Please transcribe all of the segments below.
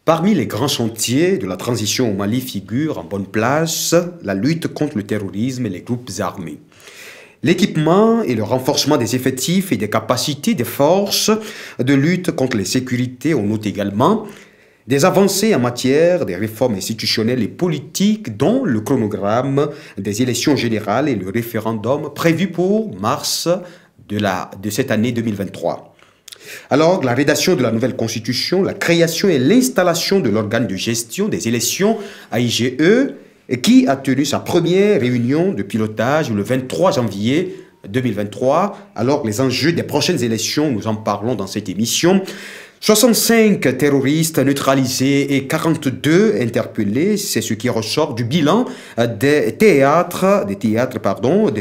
Parmi les grands chantiers de la transition au Mali figure en bonne place la lutte contre le terrorisme et les groupes armés. L'équipement et le renforcement des effectifs et des capacités des forces de lutte contre les sécurités, on note également des avancées en matière des réformes institutionnelles et politiques, dont le chronogramme des élections générales et le référendum prévu pour mars de cette année 2023. Alors, la rédaction de la nouvelle constitution, la création et l'installation de l'organe de gestion des élections AIGE, qui a tenu sa première réunion de pilotage le 23 janvier 2023. Alors, les enjeux des prochaines élections, nous en parlons dans cette émission. 65 terroristes neutralisés et 42 interpellés, c'est ce qui ressort du bilan des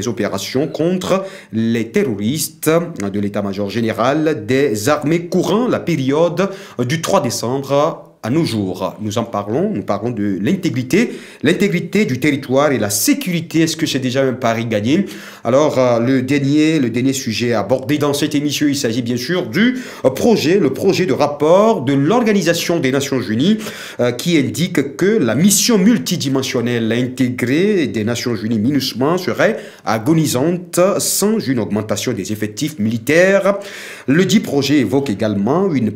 opérations contre les terroristes de l'état-major général des armées courant la période du 3 décembre à nos jours. Nous parlons de l'intégrité du territoire et la sécurité. Est-ce que c'est déjà un pari gagné? Alors, le dernier sujet abordé dans cette émission, il s'agit bien sûr du projet de rapport de l'Organisation des Nations Unies qui indique que la mission multidimensionnelle intégrée des Nations Unies, MINUSMA, serait agonisante sans une augmentation des effectifs militaires. Le dit projet évoque également un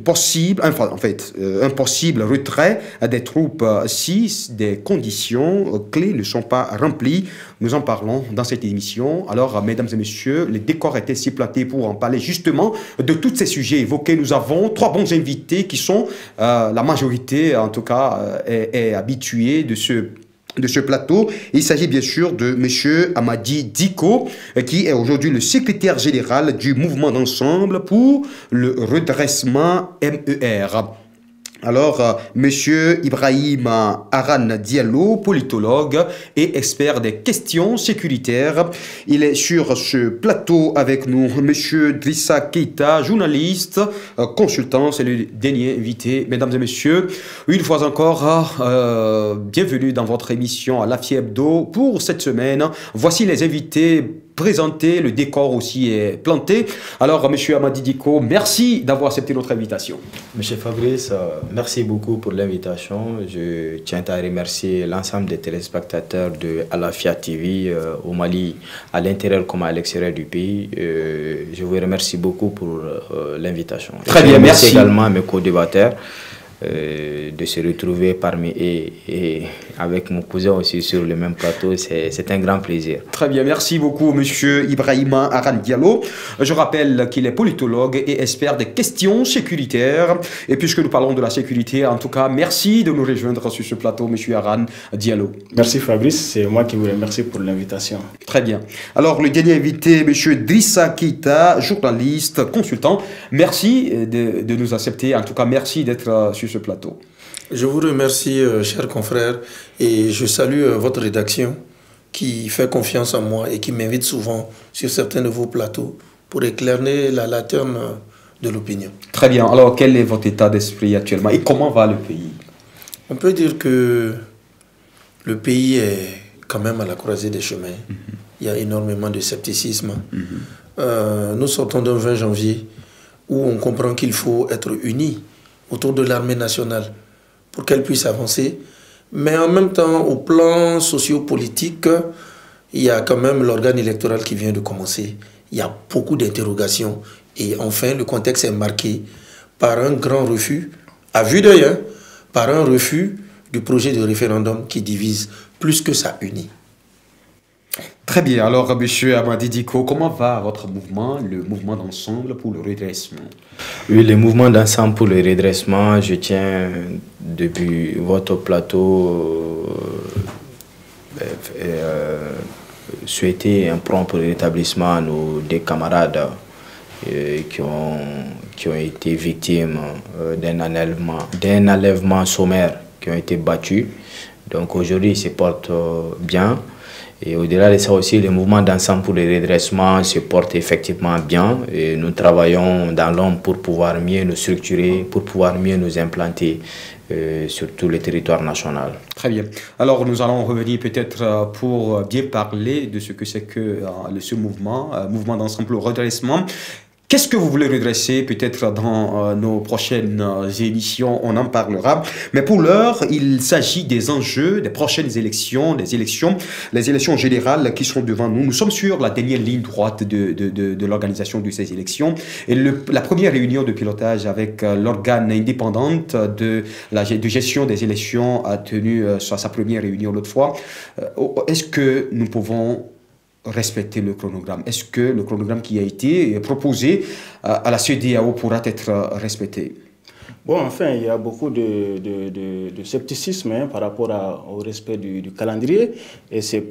possible retrait des troupes si des conditions clés ne sont pas remplies. Nous en parlons dans cette émission. Alors, mesdames et messieurs, les décors étaient si platés pour en parler justement de tous ces sujets évoqués. Nous avons trois bons invités qui sont, la majorité en tout cas, est habituée de ce plateau. Il s'agit bien sûr de M. Amadi Diko, qui est aujourd'hui le secrétaire général du mouvement d'ensemble pour le redressement MER. Alors, M. Ibrahim Aran Diallo, politologue et expert des questions sécuritaires. Il est sur ce plateau avec nous. M. Drissa Keita, journaliste, consultant, c'est le dernier invité. Mesdames et messieurs, une fois encore, bienvenue dans votre émission à l'Afia Hebdo pour cette semaine. Voici les invités présentés, le décor aussi est planté. Alors, M. Amadi Diko, merci d'avoir accepté notre invitation. Monsieur Fabrice, merci beaucoup pour l'invitation. Je tiens à remercier l'ensemble des téléspectateurs de Alafia TV au Mali, à l'intérieur comme à l'extérieur du pays. Je vous remercie beaucoup pour l'invitation. Très bien, merci. Également mes co-débatteurs. De se retrouver parmi et avec mon cousin aussi sur le même plateau, c'est un grand plaisir. Très bien, merci beaucoup Monsieur Ibrahima Aran Diallo. Je rappelle qu'il est politologue et expert des questions sécuritaires. Et puisque nous parlons de la sécurité, en tout cas, merci de nous rejoindre sur ce plateau, Monsieur Aran Diallo. Merci Fabrice, c'est moi qui vous remercie pour l'invitation. Très bien. Alors, le dernier invité, Monsieur Drissa Keita, journaliste, consultant. Merci de nous accepter. En tout cas, merci d'être sur ce plateau. Je vous remercie, chers confrères, et je salue votre rédaction qui fait confiance en moi et qui m'invite souvent sur certains de vos plateaux pour éclairer la lanterne de l'opinion. Très bien. Alors, quel est votre état d'esprit actuellement et comment va le pays? On peut dire que le pays est quand même à la croisée des chemins. Il y a énormément de scepticisme. Nous sortons d'un 20 janvier où on comprend qu'il faut être unis autour de l'armée nationale pour qu'elle puisse avancer. Mais en même temps, au plan sociopolitique, il y a quand même l'organe électoral qui vient de commencer. Il y a beaucoup d'interrogations. Et enfin, le contexte est marqué par un grand refus, à vue d'œil, par un refus du projet de référendum qui divise plus que ça unit. Très bien. Alors, M. Amadi Diko, comment va votre mouvement, le mouvement d'ensemble pour le redressement? Oui, le mouvement d'ensemble pour le redressement, je tiens depuis votre plateau souhaiter un prompt rétablissement à nos deux camarades qui ont été victimes d'un enlèvement sommaire, qui ont été battus. Donc aujourd'hui, ils se portent bien. Et au-delà de ça aussi, le mouvement d'ensemble pour le redressement se porte effectivement bien. Et nous travaillons dans l'ombre pour pouvoir mieux nous structurer, pour pouvoir mieux nous implanter sur tout le territoire national. Très bien. Alors nous allons revenir peut-être pour bien parler de ce que c'est que ce mouvement d'ensemble pour le redressement. Qu'est-ce que vous voulez redresser? Peut-être dans nos prochaines émissions, on en parlera. Mais pour l'heure, il s'agit des enjeux des prochaines élections, les élections générales qui sont devant nous. Nous sommes sur la dernière ligne droite de l'organisation de ces élections. Et la première réunion de pilotage avec l'organe indépendante de gestion des élections a tenu sa première réunion l'autre fois. Est-ce que nous pouvons respecter le chronogramme? Est-ce que le chronogramme qui a été proposé à la CEDEAO pourra être respecté? Bon, enfin, il y a beaucoup de scepticisme par rapport au respect du calendrier. Et c'est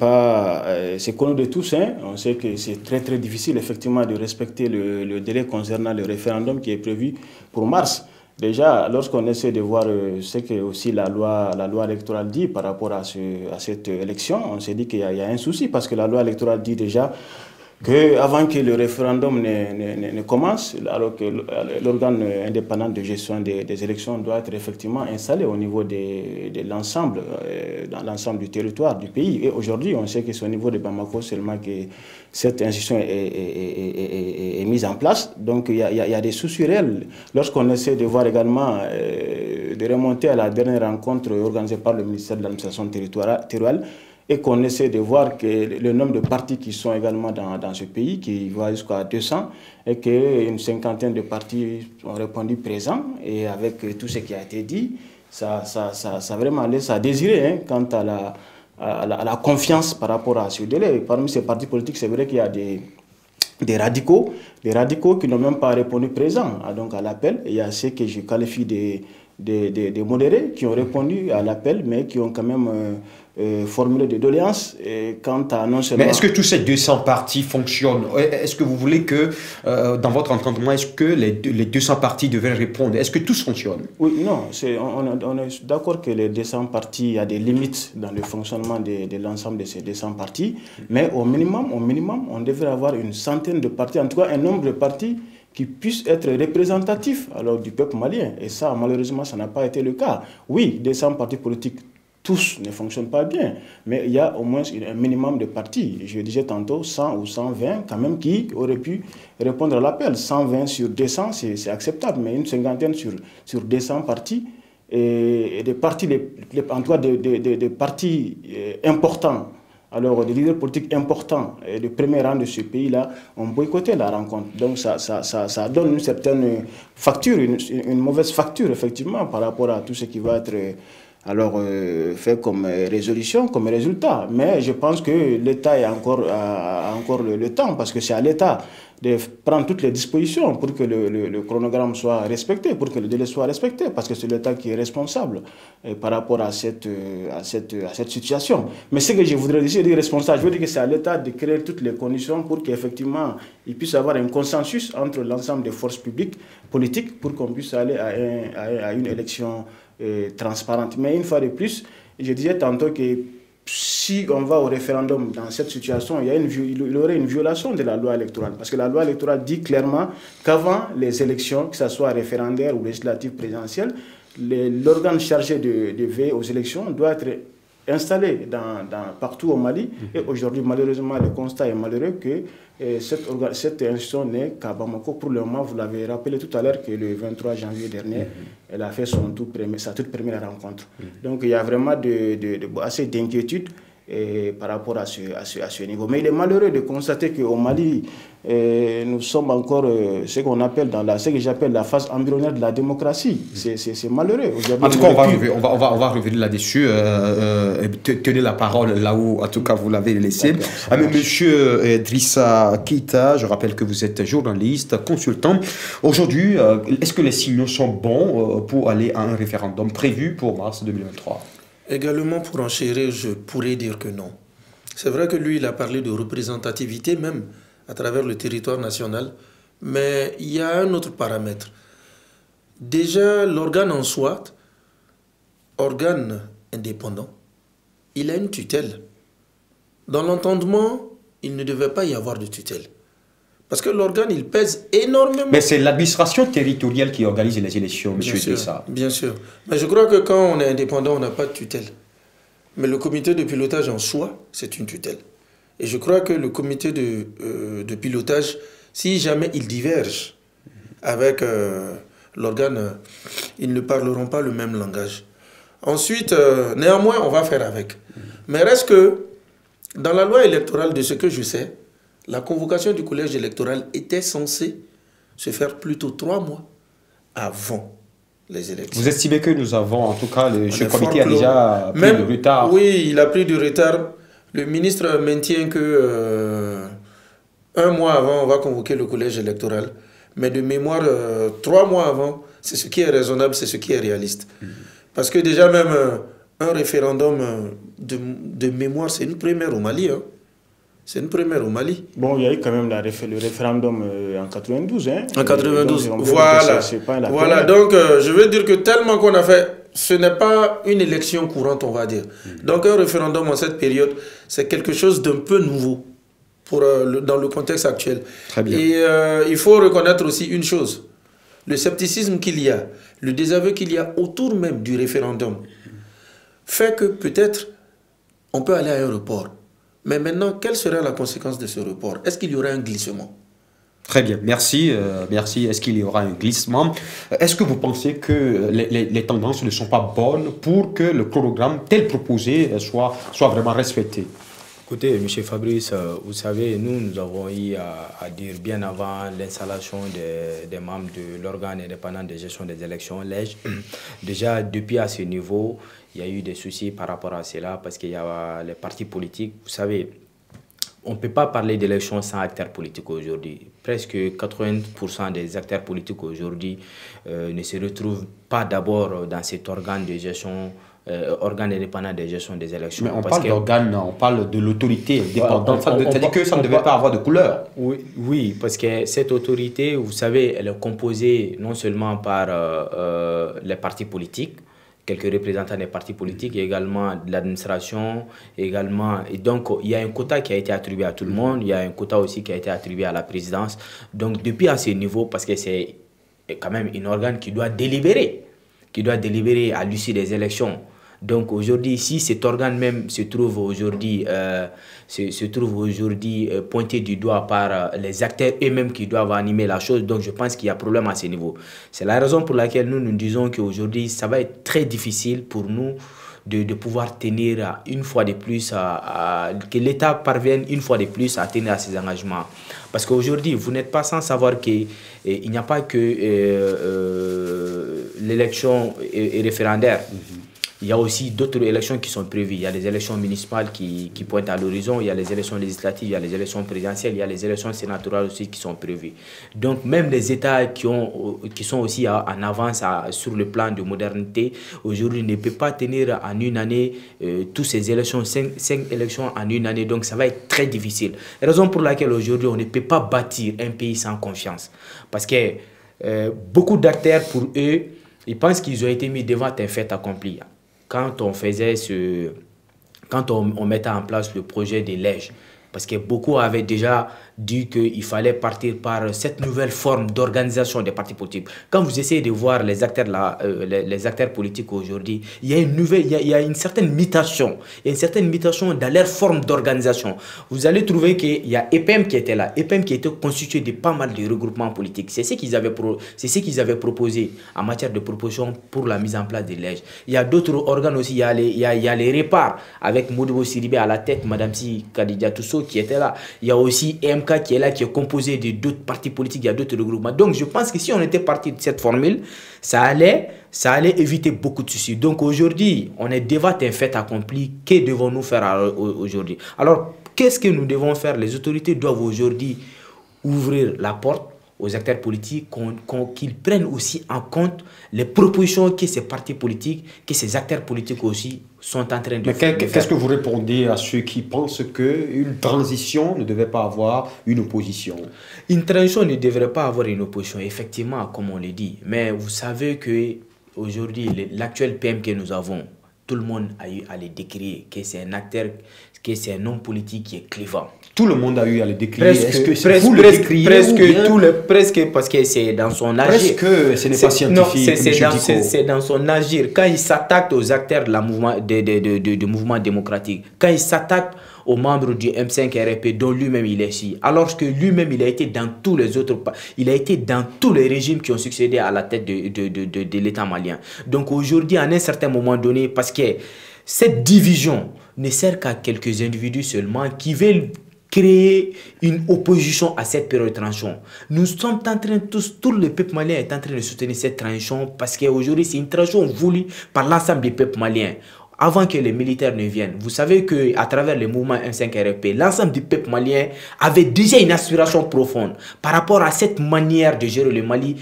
connu de tous. On sait que c'est très très difficile effectivement de respecter le délai concernant le référendum qui est prévu pour mars. Déjà, lorsqu'on essaie de voir ce que aussi la loi électorale dit par rapport à cette élection, on s'est dit qu'il y a un souci parce que la loi électorale dit déjà qu'avant que le référendum ne commence, alors que l'organe indépendant de gestion des élections doit être effectivement installé au niveau de l'ensemble, dans l'ensemble du territoire du pays. Et aujourd'hui, on sait que c'est au niveau de Bamako seulement que cette institution est mise en place. Donc il y a des soucis réels. Lorsqu'on essaie de voir également, de remonter à la dernière rencontre organisée par le ministère de l'administration territoriale, et qu'on essaie de voir que le nombre de partis qui sont également dans ce pays, qui va jusqu'à 200, et qu'une cinquantaine de partis ont répondu présents, et avec tout ce qui a été dit, ça vraiment laisse à désirer quant à la confiance par rapport à ce délai. Parmi ces partis politiques, c'est vrai qu'il y a des radicaux qui n'ont même pas répondu présents donc à l'appel. Il y a ceux que je qualifie des modérés qui ont répondu à l'appel, mais qui ont quand même formulé des doléances quant à non seulement... Mais est-ce que tous ces 200 partis fonctionnent? Est-ce que vous voulez que, dans votre entendement, est-ce que les 200 partis devraient répondre? Est-ce que tous fonctionnent? Oui, non, on est d'accord que les 200 partis, il y a des limites dans le fonctionnement de l'ensemble de ces 200 partis, mais au minimum, on devrait avoir une centaine de partis, en tout cas un nombre de partis qui puissent être représentatifs alors, du peuple malien. Et ça, malheureusement, ça n'a pas été le cas. Oui, 200 partis politiques, tous ne fonctionnent pas bien, mais il y a au moins un minimum de partis. Je disais tantôt 100 ou 120 quand même qui auraient pu répondre à l'appel. 120 sur 200, c'est acceptable, mais une cinquantaine sur 200 partis, et des partis, en tout cas des partis importants, alors des leaders politiques importants et de premier rang de ce pays-là ont boycotté la rencontre. Donc ça donne une certaine facture, une mauvaise facture effectivement par rapport à tout ce qui va être fait comme résolution, comme résultat. Mais je pense que l'État a encore le temps, parce que c'est à l'État de prendre toutes les dispositions pour que le chronogramme soit respecté, pour que le délai soit respecté, parce que c'est l'État qui est responsable par rapport à cette situation. Mais ce que je voudrais dire responsable, je veux dire que c'est à l'État de créer toutes les conditions pour qu'effectivement il puisse y avoir un consensus entre l'ensemble des forces publiques, politiques, pour qu'on puisse aller à une élection transparente. Mais une fois de plus, je disais tantôt que si on va au référendum dans cette situation, il y aurait une violation de la loi électorale. Parce que la loi électorale dit clairement qu'avant les élections, que ce soit référendaires ou législatives présidentielles, l'organe chargé de veiller aux élections doit être installé partout au Mali. Et aujourd'hui, malheureusement, le constat est malheureux que cette institution n'est qu'à Bamako. Pour le moment, vous l'avez rappelé tout à l'heure que le 23 janvier dernier, elle a fait sa toute première rencontre. Donc il y a vraiment assez d'inquiétude par rapport à ce niveau. Mais il est malheureux de constater qu'au Mali, nous sommes encore ce qu'on appelle ce que j'appelle la phase embryonnaire de la démocratie. C'est malheureux. En tout cas, on va revenir là-dessus. Tenez la parole là où, en tout cas, vous l'avez laissé. Monsieur Drissa Keita, je rappelle que vous êtes journaliste, consultant. Aujourd'hui, est-ce que les signaux sont bons pour aller à un référendum prévu pour mars 2023? Également, pour enchérir, je pourrais dire que non. C'est vrai que lui, il a parlé de représentativité même à travers le territoire national, mais il y a un autre paramètre. Déjà, l'organe en soi, organe indépendant, il a une tutelle. Dans l'entendement, il ne devait pas y avoir de tutelle. Parce que l'organe, il pèse énormément. Mais c'est l'administration territoriale qui organise les élections, monsieur Drissa. Bien sûr. Mais je crois que quand on est indépendant, on n'a pas de tutelle. Mais le comité de pilotage en soi, c'est une tutelle. Et je crois que le comité de pilotage, si jamais ils divergent avec l'organe, ils ne parleront pas le même langage. Ensuite, néanmoins, on va faire avec. Mais reste que, dans la loi électorale, de ce que je sais, la convocation du collège électoral était censée se faire plutôt 3 mois avant les élections. Vous estimez que nous avons, en tout cas, ce comité a déjà pris du retard? Oui, il a pris du retard. Le ministre maintient que 1 mois avant, on va convoquer le collège électoral. Mais de mémoire, 3 mois avant, c'est ce qui est raisonnable, c'est ce qui est réaliste. Parce que déjà même un référendum de mémoire, c'est une première au Mali. Hein. C'est une première au Mali. Bon, il y a eu quand même le référendum en 92. Hein. En 92, donc, voilà. Voilà, donc je veux dire que tellement qu'on a fait, ce n'est pas une élection courante, on va dire. Donc un référendum en cette période, c'est quelque chose d'un peu nouveau dans le contexte actuel. Très bien. Et il faut reconnaître aussi une chose. Le scepticisme qu'il y a, le désaveu qu'il y a autour même du référendum, fait que peut-être on peut aller à un report. Mais maintenant, quelle serait la conséquence de ce report? Est-ce qu'il y aurait un glissement? Très bien, merci. Merci. Est-ce qu'il y aura un glissement? Est-ce que vous pensez que les tendances ne sont pas bonnes pour que le programme tel proposé soit vraiment respecté? Écoutez, M. Fabrice, vous savez, nous avons eu à dire bien avant l'installation des membres de l'organe indépendant de gestion des élections, l'EJ. Déjà, depuis à ce niveau, il y a eu des soucis par rapport à cela parce qu'il y a les partis politiques. Vous savez, on ne peut pas parler d'élections sans acteurs politiques aujourd'hui. Presque 80% des acteurs politiques aujourd'hui ne se retrouvent pas d'abord dans cet organe de gestion, organe indépendant de gestion des élections. Mais on parle d'organe, on parle de l'autorité indépendante. C'est-à-dire que ça ne devait pas avoir de couleur. Oui, parce que cette autorité, vous savez, elle est composée non seulement par les partis politiques, quelques représentants des partis politiques, et également de l'administration, également. Et donc, il y a un quota qui a été attribué à tout le monde, il y a un quota aussi qui a été attribué à la présidence. Donc, depuis à ce niveau, parce que c'est quand même un organe qui doit délibérer à l'issue des élections. Donc aujourd'hui, si cet organe même se trouve aujourd'hui pointé du doigt par les acteurs eux-mêmes qui doivent animer la chose, donc je pense qu'il y a problème à ce niveau. C'est la raison pour laquelle nous disons qu'aujourd'hui, ça va être très difficile pour nous de pouvoir tenir une fois de plus, que l'État parvienne une fois de plus à tenir à ses engagements. Parce qu'aujourd'hui, vous n'êtes pas sans savoir qu'il n'y a pas que l'élection référendaire. Il y a aussi d'autres élections qui sont prévues. Il y a les élections municipales qui pointent à l'horizon, il y a les élections législatives, il y a les élections présidentielles, il y a les élections sénatoriales aussi qui sont prévues. Donc même les États qui sont aussi en avance sur le plan de modernité, aujourd'hui ne peuvent pas tenir en une année toutes ces élections, 5 élections en une année. Donc ça va être très difficile. Raison pour laquelle aujourd'hui on ne peut pas bâtir un pays sans confiance. Parce que beaucoup d'acteurs, pour eux, ils pensent qu'ils ont été mis devant un fait accompli. Quand on mettait en place le projet de l'EJ, parce que beaucoup avaient déjà dit qu'il fallait partir par cette nouvelle forme d'organisation des partis politiques. Quand vous essayez de voir les acteurs politiques aujourd'hui, il y a une certaine mutation. Il y a une certaine mutation dans leur forme d'organisation. Vous allez trouver qu'il y a EPM qui était là, EPM qui était constitué de pas mal de regroupements politiques. C'est ce qu'ils avaient proposé en matière de proposition pour la mise en place de l'EJ. Il y a d'autres organes aussi, il y a les Répar avec Modibo Sidibé à la tête, Madame Si Kadidja Tousso qui était là. Il y a aussi EMK qui est là, qui est composé de d'autres partis politiques, il y a d'autres regroupements. Donc je pense que si on était parti de cette formule, ça allait éviter beaucoup de soucis. Donc aujourd'hui, on est devant un fait accompli. Que devons-nous faire aujourd'hui? Alors, qu'est-ce que nous devons faire? Les autorités doivent aujourd'hui ouvrir la porte aux acteurs politiques, qu'ils prennent aussi en compte les propositions que ces partis politiques, que ces acteurs politiques aussi sont en train de faire. Qu'est-ce que vous répondez à ceux qui pensent qu'une transition ne devait pas avoir une opposition? Une transition ne devrait pas avoir une opposition, effectivement, comme on le dit. Mais vous savez qu'aujourd'hui, l'actuel PM que nous avons, tout le monde a eu à le décrire, que c'est un acteur, que c'est un homme politique qui est clivant. Tout le monde a eu à le décrire. Est-ce que vous le décriez presque parce que c'est dans son agir. Presque, ce n'est pas scientifique. Non, c'est dans son agir. Quand il s'attaque aux acteurs du mouvement démocratique, quand il s'attaque aux membres du M5 RP dont lui-même il est ici. Alors que lui-même il a été dans tous les autres, il a été dans tous les régimes qui ont succédé à la tête de l'État malien. Donc aujourd'hui, à un certain moment donné, parce que cette division ne sert qu'à quelques individus seulement qui veulent créer une opposition à cette période de transition. Nous sommes en train, tout le peuple malien est en train de soutenir cette transition parce qu'aujourd'hui, c'est une transition voulue par l'ensemble des peuples maliens. Avant que les militaires ne viennent, vous savez qu'à travers le mouvement M5RP, l'ensemble du peuple malien avait déjà une aspiration profonde par rapport à cette manière de gérer le Mali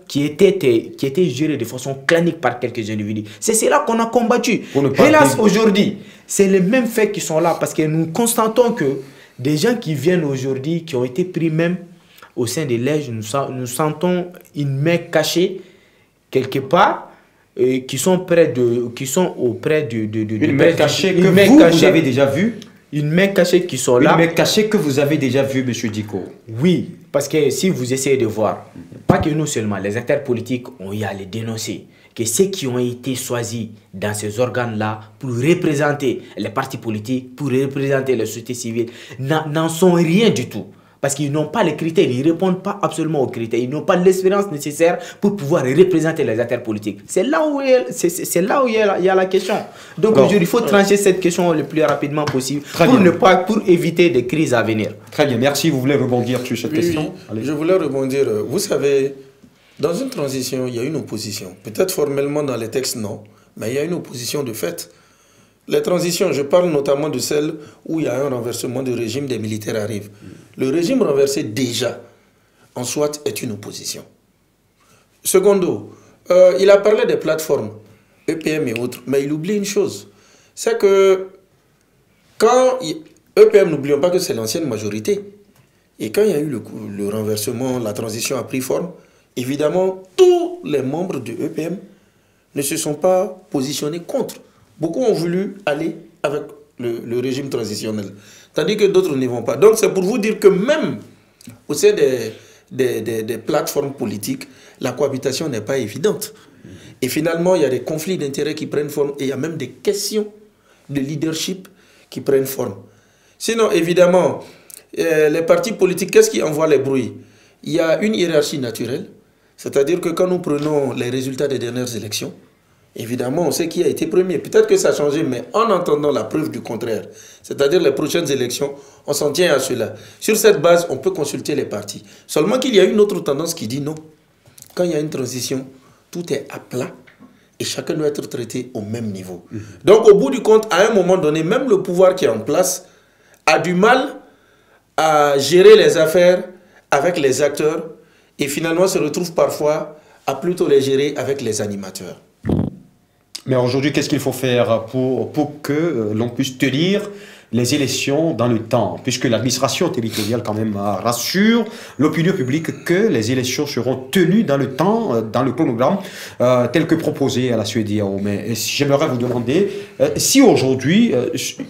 qui était géré de façon clanique par quelques individus. C'est cela qu'on a combattu. Hélas, aujourd'hui, c'est les mêmes faits qui sont là parce que nous constatons que des gens qui viennent aujourd'hui, qui ont été pris même au sein des lèges, nous sentons une main cachée quelque part. Qui sont auprès une main cachée que vous avez déjà vue. Une main cachée qui sont là. Une main cachée que vous avez déjà vue, M. Diko. Oui, parce que si vous essayez de voir, pas que nous seulement, les acteurs politiques ont eu à les dénoncer, que ceux qui ont été choisis dans ces organes-là pour représenter les partis politiques, pour représenter la société civile, n'en sont rien du tout. Parce qu'ils n'ont pas les critères, ils ne répondent pas absolument aux critères, ils n'ont pas l'expérience nécessaire pour pouvoir représenter les acteurs politiques. C'est là où il y a la question. Donc aujourd'hui, il faut trancher cette question le plus rapidement possible pour éviter des crises à venir. Très bien, merci. Vous voulez rebondir sur cette question? Allez. Je voulais rebondir. Vous savez, dans une transition, il y a une opposition. Peut-être formellement dans les textes, non, mais il y a une opposition de fait. Les transitions, je parle notamment de celles où il y a un renversement de régime, des militaires arrivent. Le régime renversé déjà, en soi, est une opposition. Secondo, il a parlé des plateformes, EPM et autres, mais il oublie une chose. C'est que quand EPM, n'oublions pas que c'est l'ancienne majorité. Et quand il y a eu le renversement, la transition a pris forme, évidemment, tous les membres de EPM ne se sont pas positionnés contre. Beaucoup ont voulu aller avec le régime transitionnel, tandis que d'autres n'y vont pas. Donc c'est pour vous dire que même au sein des plateformes politiques, la cohabitation n'est pas évidente. Et finalement, il y a des conflits d'intérêts qui prennent forme et il y a même des questions de leadership qui prennent forme. Sinon, évidemment, les partis politiques, qu'est-ce qui envoie les bruits? Il y a une hiérarchie naturelle, c'est-à-dire que quand nous prenons les résultats des dernières élections, évidemment, on sait qui a été premier. Peut-être que ça a changé, mais en entendant la preuve du contraire, c'est-à-dire les prochaines élections, on s'en tient à cela. Sur cette base, on peut consulter les partis. Seulement qu'il y a une autre tendance qui dit non. Quand il y a une transition, tout est à plat et chacun doit être traité au même niveau. Donc, au bout du compte, à un moment donné, même le pouvoir qui est en place a du mal à gérer les affaires avec les acteurs et finalement se retrouve parfois à plutôt les gérer avec les animateurs. Mais aujourd'hui, qu'est-ce qu'il faut faire pour que l'on puisse tenir les élections dans le temps, puisque l'administration territoriale quand même rassure l'opinion publique que les élections seront tenues dans le temps, dans le chronogramme tel que proposé à la CEDEAO. Mais j'aimerais vous demander, si aujourd'hui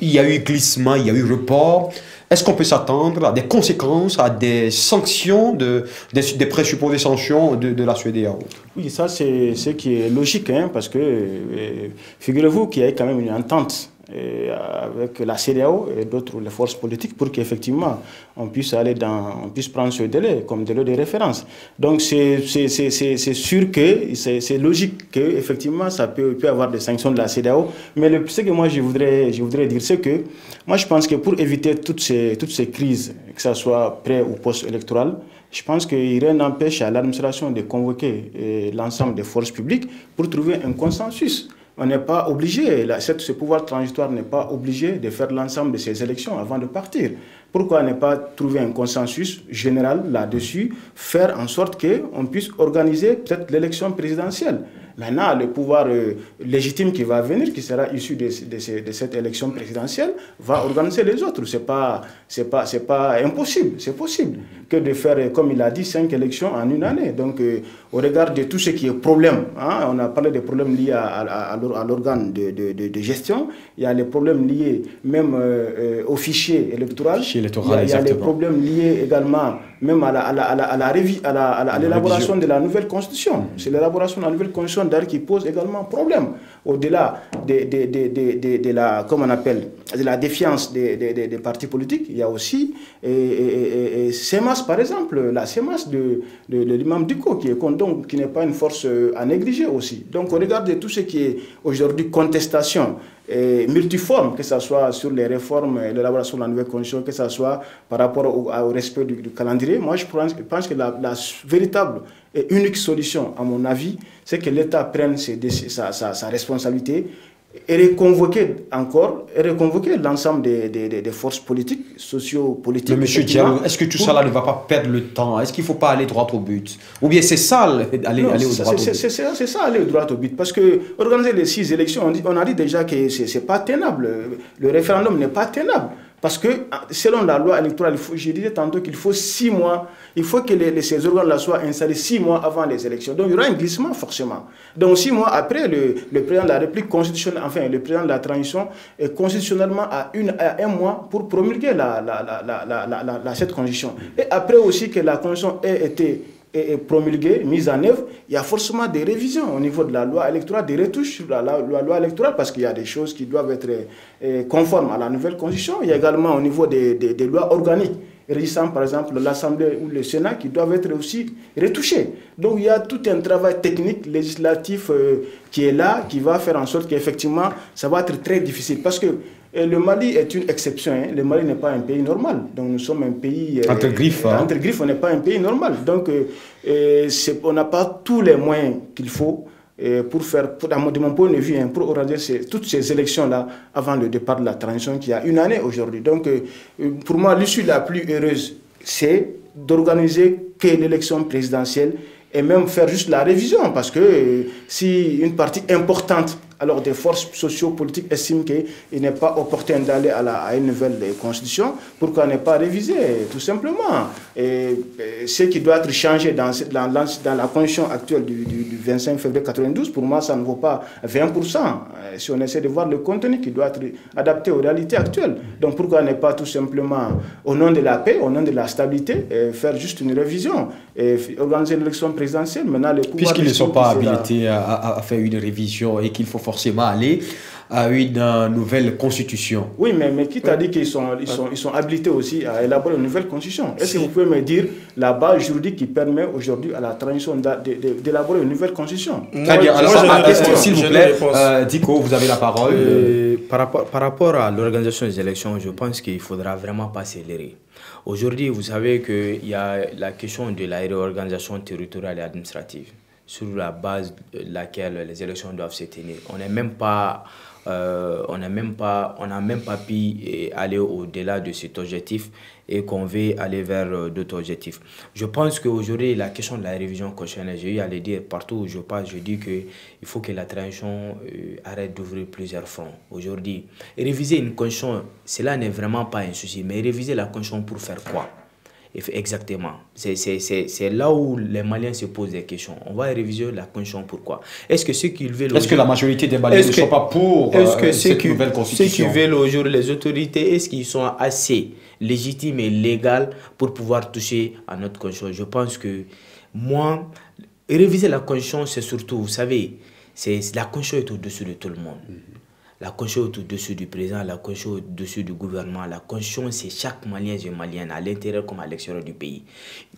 il y a eu glissement, il y a eu report, est-ce qu'on peut s'attendre à des conséquences, à des sanctions, des présupposées sanctions de la CEDEAO? Oui, ça c'est ce qui est logique, hein, parce que figurez-vous qu'il y a quand même une entente avec la CEDEAO et d'autres les forces politiques pour qu'effectivement on puisse prendre ce délai comme délai de référence. Donc c'est sûr que c'est logique qu'effectivement ça peut avoir des sanctions de la CEDEAO, mais ce que moi je voudrais dire, c'est que moi je pense que pour éviter toutes ces crises, que ce soit pré ou post-électoral, je pense qu'il rien n'empêche à l'administration de convoquer l'ensemble des forces publiques pour trouver un consensus. On n'est pas obligé, ce pouvoir transitoire n'est pas obligé de faire l'ensemble de ces élections avant de partir. Pourquoi ne pas trouver un consensus général là-dessus, faire en sorte qu'on puisse organiser peut-être l'élection présidentielle? Maintenant, le pouvoir légitime qui va venir, qui sera issu de cette élection présidentielle, va organiser les autres. C'est pas impossible, c'est possible que de faire, comme il a dit, 5 élections en une année. Donc, au regard de tout ce qui est problème, hein, on a parlé des problèmes liés à l'organe de gestion, il y a les problèmes liés même au fichier électoral, il y a les problèmes liés également même à l'élaboration de la nouvelle constitution. C'est l'élaboration de la nouvelle constitution d'ailleurs qui pose également problème. Au-delà de la, comment on appelle, de la défiance des partis politiques, il y a aussi CEMAS par exemple, la CEMAS de l'imam Diko qui n'est pas une force à négliger aussi. Donc on regarde tout ce qui est aujourd'hui contestation multiforme, que ce soit sur les réformes et l'élaboration de la nouvelle constitution, que ce soit par rapport au respect du calendrier. Moi je pense que la véritable et unique solution à mon avis, c'est que l'État prenne sa responsabilité et reconvoquer l'ensemble des forces politiques, socio-politiques. Mais monsieur Diallo, est-ce que tout ça là ne va pas perdre le temps? Est-ce qu'il ne faut pas aller droit au but? Ou bien c'est ça, aller au droit au but? C'est ça, aller au droit au but. Parce que organiser les 6 élections, on a dit déjà que ce n'est pas tenable. Le référendum n'est pas tenable. Parce que selon la loi électorale, je disais tantôt qu'il faut 6 mois, il faut que ces organes-là soient installés 6 mois avant les élections. Donc il y aura un glissement forcément. Donc 6 mois après, le président de la République constitutionnelle, enfin le président de la transition, est constitutionnellement à 1 mois pour promulguer cette constitution. Et après aussi que la constitution ait été promulguée, mise en œuvre, il y a forcément des révisions au niveau de la loi électorale, des retouches sur la loi électorale, parce qu'il y a des choses qui doivent être conformes à la nouvelle constitution. Il y a également au niveau des lois organiques, régissant par exemple l'Assemblée ou le Sénat, qui doivent être aussi retouchés. Donc il y a tout un travail technique, législatif qui est là, qui va faire en sorte qu'effectivement, ça va être très difficile. Parce que le Mali est une exception. Hein. Le Mali n'est pas un pays normal. Donc nous sommes un pays... entre griffes. Entre griffes, on n'est pas un pays normal. Donc on n'a pas tous les moyens qu'il faut pour faire, de mon point de vue, hein, pour organiser toutes ces élections-là avant le départ de la transition qui a 1 année aujourd'hui. Donc pour moi, l'issue la plus heureuse, c'est d'organiser que l'élection présidentielle et même faire juste la révision. Parce que si une partie importante alors des forces socio-politiques estiment qu'il n'est pas opportun d'aller à une nouvelle constitution, pourquoi ne pas réviser, tout simplement. Ce qui doit être changé dans la constitution actuelle du 25 février 1992, pour moi, ça ne vaut pas 20%. Si on essaie de voir le contenu qui doit être adapté aux réalités actuelles. Donc pourquoi ne pas tout simplement, au nom de la paix, au nom de la stabilité, faire juste une révision, et organiser l'élection présidentielle. Maintenant, puisqu'ils ne sont pas habilités à faire une révision et qu'il faut forcément aller à une nouvelle constitution. Oui, mais qui t'a dit qu'ils sont habilités aussi à élaborer une nouvelle constitution? Est-ce que vous pouvez me dire la base juridique qui permet aujourd'hui à la transition d'élaborer une nouvelle constitution? Très bien, alors s'il vous plaît, Diko, vous avez la parole. Par rapport à l'organisation des élections, je pense qu'il ne faudra vraiment pas s'élever. Aujourd'hui, vous savez qu'il y a la question de la réorganisation territoriale et administrative, sur la base de laquelle les élections doivent se tenir. On n'a même pas pu aller au-delà de cet objectif et qu'on veut aller vers d'autres objectifs. Je pense qu'aujourd'hui, la question de la révision constitutionnelle, j'ai eu à le dire partout où je passe, je dis qu'il faut que la transition arrête d'ouvrir plusieurs fronts. Aujourd'hui, réviser une constitution, cela n'est vraiment pas un souci, mais réviser la constitution pour faire quoi? Exactement. C'est là où les Maliens se posent des questions. On va réviser la constitution, pourquoi? Est-ce que ceux qui veulent... Est-ce que la majorité des Maliens ne sont pas pour cette nouvelle constitution? Ceux qui veulent aujourd'hui les autorités, est-ce qu'ils sont assez légitimes et légales pour pouvoir toucher à notre constitution? Je pense que moi, réviser la constitution, c'est surtout, vous savez, la constitution est au-dessus de tout le monde. La constitution est au-dessus du président, la constitution est au-dessus du gouvernement. La constitution, c'est chaque Malien et Malienne, à l'intérieur comme à l'extérieur du pays.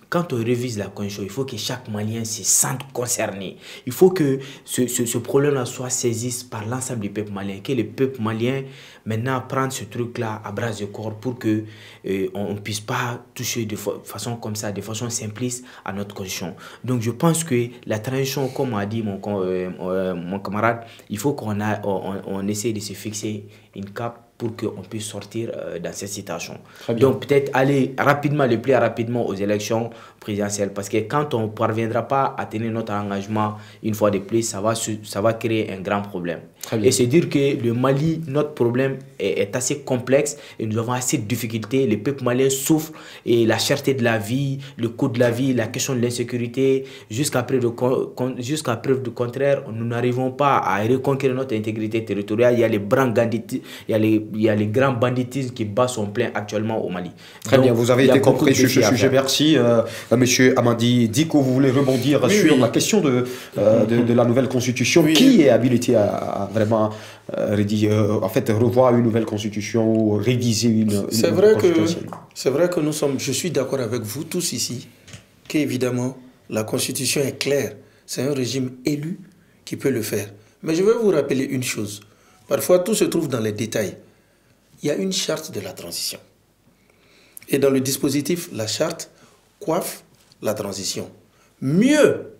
Quand on révise la constitution, il faut que chaque Malien se sente concerné. Il faut que ce problème-là soit saisi par l'ensemble du peuple malien. Que le peuple malien, maintenant, prenne ce truc-là à bras de corps pour qu'on ne puisse pas toucher de façon comme ça, de façon simpliste à notre constitution. Donc, je pense que la transition, comme a dit mon camarade, il faut qu'on essaie de se fixer une cape pour qu'on puisse sortir dans cette situation. Donc peut-être aller rapidement, le plus rapidement aux élections présidentielles, parce que quand on ne parviendra pas à tenir notre engagement une fois de plus, ça va créer un grand problème. Et c'est dire que le Mali, notre problème est assez complexe et nous avons assez de difficultés. Le peuple malien souffre et la cherté de la vie, le coût de la vie, la question de l'insécurité, jusqu'à preuve du contraire, nous n'arrivons pas à reconquérir notre intégrité territoriale. Il y a le il y a les grands banditismes qui battent son plein actuellement au Mali. Très Donc, bien, vous avez il y a été beaucoup compris de sur ce défis à sujet. faire. Merci. Monsieur Amandi, dit que vous voulez rebondir sur la question de la nouvelle constitution. Oui. Qui est habilité à vraiment revoir une nouvelle constitution ou réviser une C'est vrai constitution? que je suis d'accord avec vous tous ici, qu'évidemment, la constitution est claire. C'est un régime élu qui peut le faire. Mais je vais vous rappeler une chose. Parfois, tout se trouve dans les détails. Il y a une charte de la transition. Et dans le dispositif, la charte coiffe la transition. Mieux,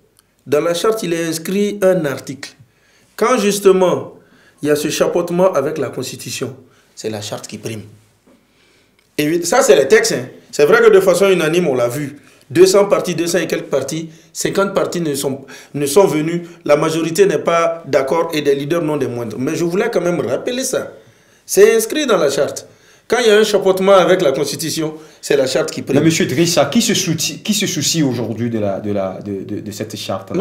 dans la charte, il est inscrit un article. Quand justement, il y a ce chapeautement avec la Constitution, c'est la charte qui prime. Et ça, c'est les textes. Hein. C'est vrai que de façon unanime, on l'a vu. 200 partis, 200 et quelques partis, 50 partis ne sont venus. La majorité n'est pas d'accord et des leaders non des moindres. Mais je voulais quand même rappeler ça. C'est inscrit dans la charte. Quand il y a un chapeautement avec la Constitution, c'est la charte qui prime. Mais M. Drissa, qui se soucie aujourd'hui de cette charte?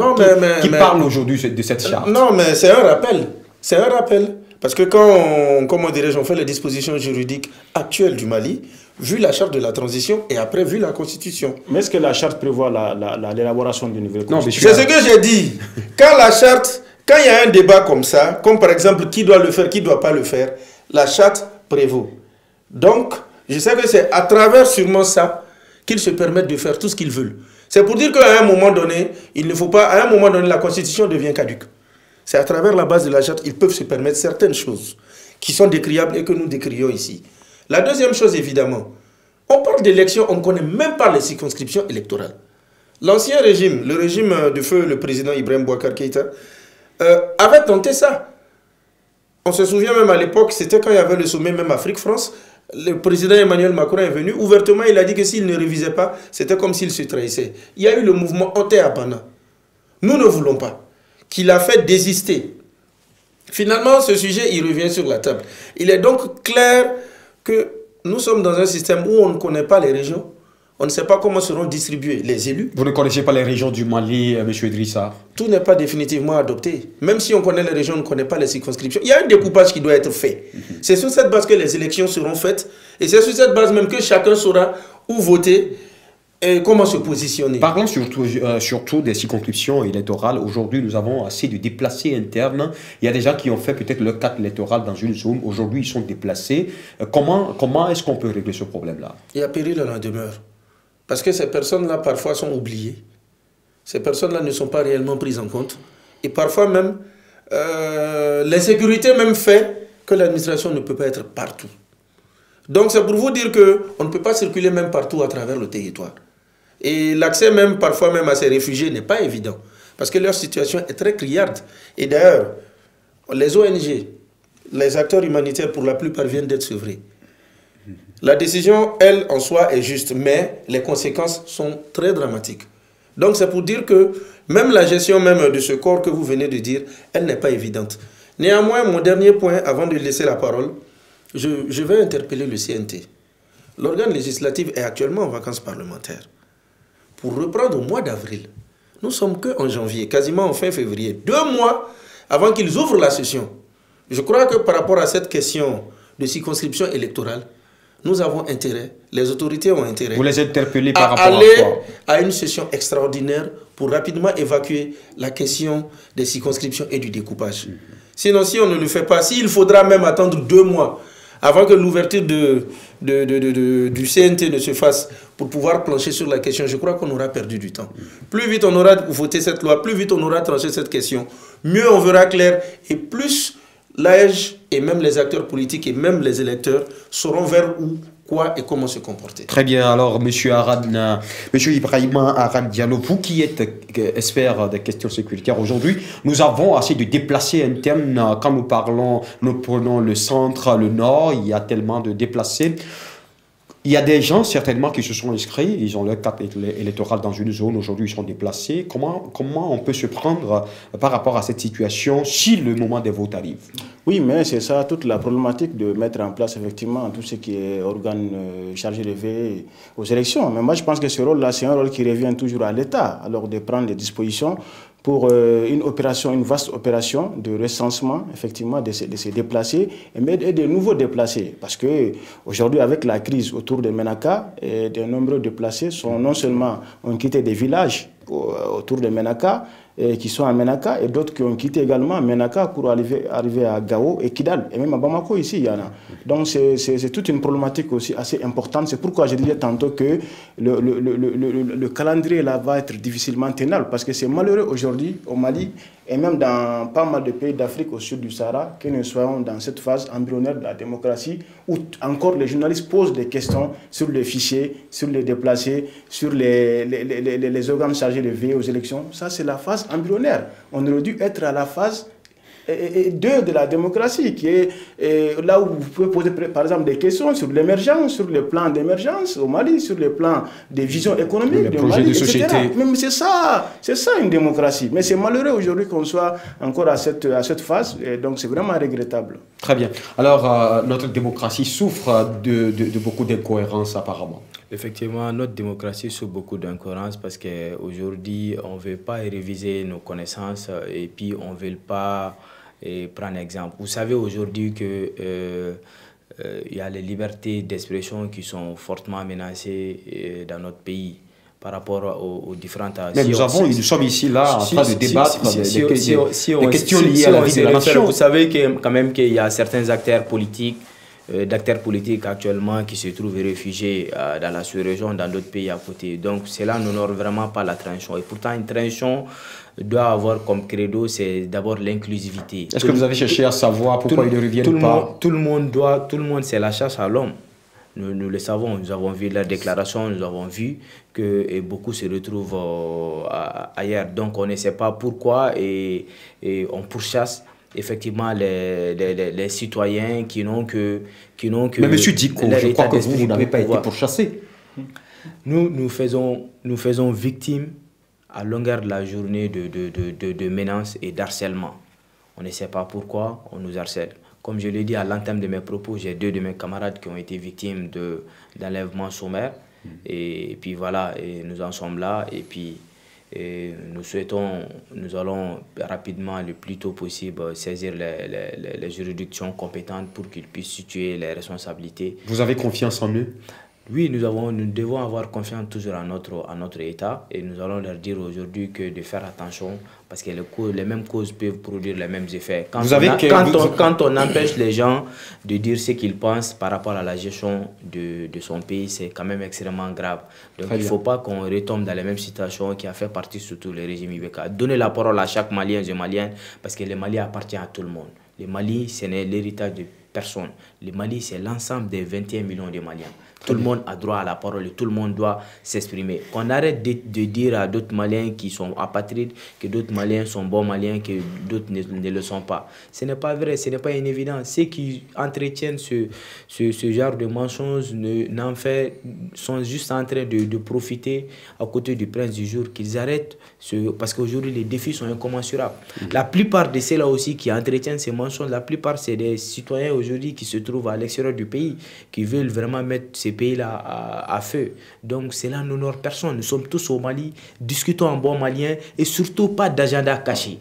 Qui parle aujourd'hui de cette charte? Non, mais c'est un rappel. C'est un rappel. Parce que quand on fait les dispositions juridiques actuelles du Mali, vu la charte de la transition et après vu la Constitution. Mais est-ce que la charte prévoit l'élaboration d'une nouvelle constitution? C'est ce que j'ai dit. Quand il y a un débat comme ça, comme par exemple qui doit le faire, qui ne doit pas le faire, la charte prévaut. Donc, je sais que c'est à travers sûrement ça qu'ils se permettent de faire tout ce qu'ils veulent. C'est pour dire qu'à un moment donné, la Constitution devient caduque. C'est à travers la base de la charte, ils peuvent se permettre certaines choses qui sont décriables et que nous décrions ici. La deuxième chose, évidemment, on parle d'élections, on ne connaît même pas les circonscriptions électorales. L'ancien régime, le régime de feu, le président Ibrahim Boubacar Keïta, avait tenté ça. On se souvient même à l'époque, c'était quand il y avait le sommet même Afrique-France, le président Emmanuel Macron est venu, ouvertement il a dit que s'il ne révisait pas, c'était comme s'il se trahissait. Il y a eu le mouvement Oté-Apana. Nous ne voulons pas. Qu'il a fait désister. Finalement, ce sujet, il revient sur la table. Il est donc clair que nous sommes dans un système où on ne connaît pas les régions. On ne sait pas comment seront distribués les élus. Vous ne connaissez pas les régions du Mali, M. Idrissa? Tout n'est pas définitivement adopté. Même si on connaît les régions, on ne connaît pas les circonscriptions. Il y a un découpage qui doit être fait. C'est sur cette base que les élections seront faites. Et c'est sur cette base même que chacun saura où voter et comment se positionner. Parlons surtout des circonscriptions électorales. Aujourd'hui, nous avons assez de déplacés internes. Il y a des gens qui ont fait peut-être leur carte électorale dans une zone. Aujourd'hui, ils sont déplacés. Comment est-ce qu'on peut régler ce problème-là? Il y a péril à la demeure. Parce que ces personnes-là, parfois, sont oubliées. Ces personnes-là ne sont pas réellement prises en compte. Et parfois même, l'insécurité même fait que l'administration ne peut pas être partout. Donc, c'est pour vous dire qu'on ne peut pas circuler même partout à travers le territoire. Et l'accès même, parfois même, à ces réfugiés n'est pas évident. Parce que leur situation est très criarde. Et d'ailleurs, les ONG, les acteurs humanitaires, pour la plupart, viennent d'être sevrés. La décision, elle, en soi, est juste, mais les conséquences sont très dramatiques. Donc, c'est pour dire que même la gestion même de ce corps que vous venez de dire, elle n'est pas évidente. Néanmoins, mon dernier point, avant de laisser la parole, je vais interpeller le CNT. L'organe législatif est actuellement en vacances parlementaires. Pour reprendre au mois d'avril, nous sommes qu'en janvier, quasiment en fin février, 2 mois avant qu'ils ouvrent la session. Je crois que par rapport à cette question de circonscription électorale, nous avons intérêt, les autorités ont intérêt Vous les interpellez par rapport aller à quoi? À une session extraordinaire pour rapidement évacuer la question des circonscriptions et du découpage. Sinon, si on ne le fait pas, s'il faudra même attendre 2 mois avant que l'ouverture du CNT ne se fasse pour pouvoir plancher sur la question, je crois qu'on aura perdu du temps. Plus vite on aura voté cette loi, plus vite on aura tranché cette question, mieux on verra clair et plus l'AEJ et même les acteurs politiques et même les électeurs sauront vers où, quoi et comment se comporter. Très bien. Alors, M. Ibrahima Arad Diallo, vous qui êtes expert des questions sécuritaires aujourd'hui, nous avons assez de déplacés internes. Quand nous prenons le centre, le nord, il y a tellement de déplacés. Il y a des gens certainement qui se sont inscrits, ils ont leur carte électorale dans une zone, aujourd'hui ils sont déplacés. Comment on peut se prendre par rapport à cette situation si le moment des votes arrive? Oui, mais c'est ça toute la problématique de mettre en place effectivement tout ce qui est organe chargé de veiller aux élections. Mais moi je pense que ce rôle-là, c'est un rôle qui revient toujours à l'État, alors de prendre des dispositions pour une opération, une vaste opération de recensement, effectivement, de ces déplacés et de nouveaux déplacés. Parce que aujourd'hui, avec la crise autour de Ménaka, de nombreux déplacés sont non seulement ont quitté des villages autour de Ménaka, qui sont à Ménaka, et d'autres qui ont quitté également Ménaka pour arriver à Gao et Kidal. Et même à Bamako, ici, il y en a. Donc, c'est toute une problématique aussi assez importante. C'est pourquoi je disais tantôt que le calendrier là va être difficilement tenable, parce que c'est malheureux aujourd'hui au Mali, et même dans pas mal de pays d'Afrique au sud du Sahara, que nous soyons dans cette phase embryonnaire de la démocratie, où encore les journalistes posent des questions sur les fichiers, sur les déplacés, sur les organes chargés de veiller aux élections. Ça, c'est la phase embryonnaire. On aurait dû être à la phase 2 de la démocratie, qui est là où vous pouvez poser par exemple des questions sur l'émergence, sur le plan d'émergence au Mali, sur le plan des visions économiques du Mali, de société. etc. Mais c'est ça une démocratie. Mais c'est malheureux aujourd'hui qu'on soit encore à cette phase, et donc c'est vraiment regrettable. Très bien. Alors, notre démocratie souffre de beaucoup d'incohérences apparemment. Effectivement, notre démocratie souffre beaucoup d'incohérences parce qu'aujourd'hui, on ne veut pas réviser nos connaissances et puis on ne veut pas prendre exemple. Vous savez aujourd'hui que il y a les libertés d'expression qui sont fortement menacées dans notre pays par rapport aux différentes... Mais nous sommes ici là en train de débattre des questions liées à la vie de la nation. Vous savez quand même qu'il y a certains acteurs politiques actuellement qui se trouvent réfugiés dans la sous-région, dans d'autres pays à côté. Donc cela n'honore vraiment pas la transition. Et pourtant, une transition doit avoir comme credo, c'est d'abord l'inclusivité. Est-ce que vous avez cherché à savoir pourquoi ils ne reviennent pas? Tout le monde, c'est la chasse à l'homme. Nous le savons, nous avons vu la déclaration, nous avons vu que beaucoup se retrouvent ailleurs. Donc on ne sait pas pourquoi et on pourchasse effectivement les citoyens qui n'ont que... Mais monsieur Diko, je crois que vous n'avez pas été pourchassé. Nous faisons victime à longueur de la journée de menaces et d'harcèlement. On ne sait pas pourquoi on nous harcèle. Comme je l'ai dit à l'entame de mes propos, j'ai 2 de mes camarades qui ont été victimes d'enlèvements sommaires. Et puis voilà, et nous en sommes là. Et puis nous allons rapidement, le plus tôt possible, saisir les juridictions compétentes pour qu'ils puissent situer les responsabilités. Vous avez confiance en eux? Oui, nous devons avoir confiance toujours à notre État, et nous allons leur dire aujourd'hui que de faire attention parce que les mêmes causes peuvent produire les mêmes effets. Quand on empêche les gens de dire ce qu'ils pensent par rapport à la gestion de son pays, c'est quand même extrêmement grave. Donc il ne faut pas qu'on retombe dans les mêmes situations qui a fait partie surtout le régime Ibeka. Donner la parole à chaque Malien et Malienne parce que le Mali appartient à tout le monde. Le Mali, ce n'est l'héritage de personne. Le Mali, c'est l'ensemble des 21 millions de Maliens. Tout le monde a droit à la parole et tout le monde doit s'exprimer. Qu'on arrête de dire à d'autres Maliens qui sont apatrides que d'autres Maliens sont bons Maliens, que d'autres ne le sont pas. Ce n'est pas vrai, ce n'est pas une évidence. Ceux qui entretiennent ce genre de mensonges sont juste en train de profiter à côté du prince du jour, qu'ils arrêtent, parce qu'aujourd'hui les défis sont incommensurables. La plupart de ceux-là aussi qui entretiennent ces mensonges, la plupart c'est des citoyens aujourd'hui qui se trouvent à l'extérieur du pays, qui veulent vraiment mettre ces pays-là à feu. Donc cela n'honore personne. Nous sommes tous au Mali, discutons en bon malien et surtout pas d'agenda caché.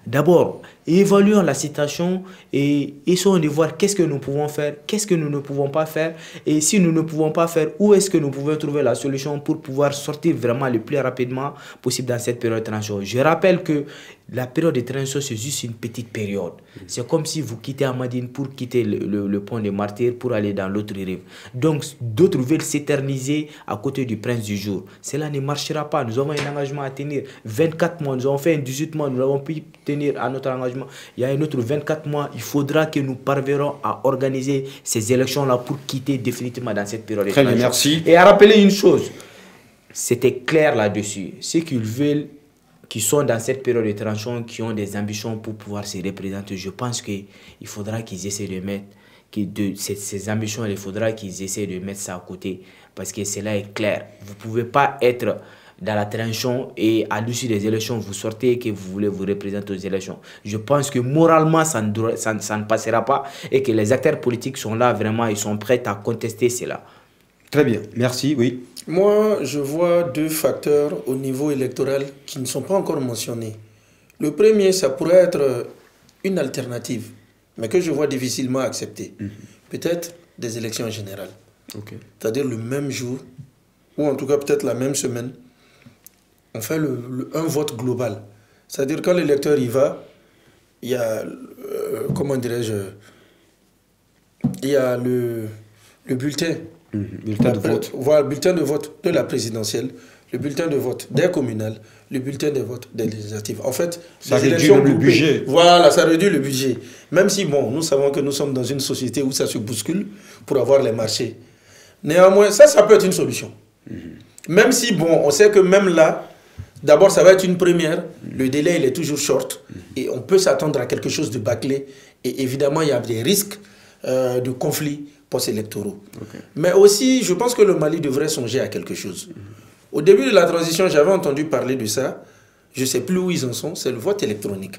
D'abord, évaluons la situation et essayons de voir qu'est-ce que nous pouvons faire, qu'est-ce que nous ne pouvons pas faire, et si nous ne pouvons pas faire, où est-ce que nous pouvons trouver la solution pour pouvoir sortir vraiment le plus rapidement possible dans cette période de transition. Je rappelle que la période de transition, c'est juste une petite période. C'est comme si vous quittez Amadine pour quitter le pont des Martyrs pour aller dans l'autre rive. Donc, d'autres veulent s'éterniser à côté du prince du jour. Cela ne marchera pas. Nous avons un engagement à tenir. 24 mois, nous avons fait un 18 mois, nous avons pu tenir à notre engagement. Il y a un autre 24 mois, il faudra que nous parviendrons à organiser ces élections-là pour quitter définitivement dans cette période de transition. Très bien, merci. Et à rappeler une chose, c'était clair là-dessus. Ceux qu'ils veulent, qui sont dans cette période de transition, qui ont des ambitions pour pouvoir se représenter, je pense qu'il faudra qu'ils essaient de mettre ces ambitions, il faudra qu'ils essaient de mettre ça à côté, parce que cela est clair. Vous ne pouvez pas être dans la transition et à l'issue des élections, vous sortez et que vous voulez vous représenter aux élections. Je pense que moralement, ça ne passera pas et que les acteurs politiques sont là, vraiment, ils sont prêts à contester cela. Très bien, merci, oui. Moi, je vois 2 facteurs au niveau électoral qui ne sont pas encore mentionnés. Le premier, ça pourrait être une alternative, mais que je vois difficilement accepter. Peut-être des élections générales. C'est-à-dire le même jour, ou en tout cas peut-être la même semaine, on fait un vote global. C'est-à-dire quand l'électeur y va, il y a, comment dirais-je, il y a le bulletin. Bulletin de vote. Voilà, le bulletin de vote de la présidentielle, le bulletin de vote des communales, le bulletin de vote des législatives. En fait, ça réduit le budget. Voilà, ça réduit le budget. Même si, bon, nous savons que nous sommes dans une société où ça se bouscule pour avoir les marchés. Néanmoins, ça peut être une solution. Même si, bon, on sait que même là, d'abord, ça va être une première. Le délai, il est toujours short. Et on peut s'attendre à quelque chose de bâclé. Et évidemment, il y a des risques de conflits post-électoraux. Mais aussi, je pense que le Mali devrait songer à quelque chose. Au début de la transition, j'avais entendu parler de ça. Je ne sais plus où ils en sont. C'est le vote électronique.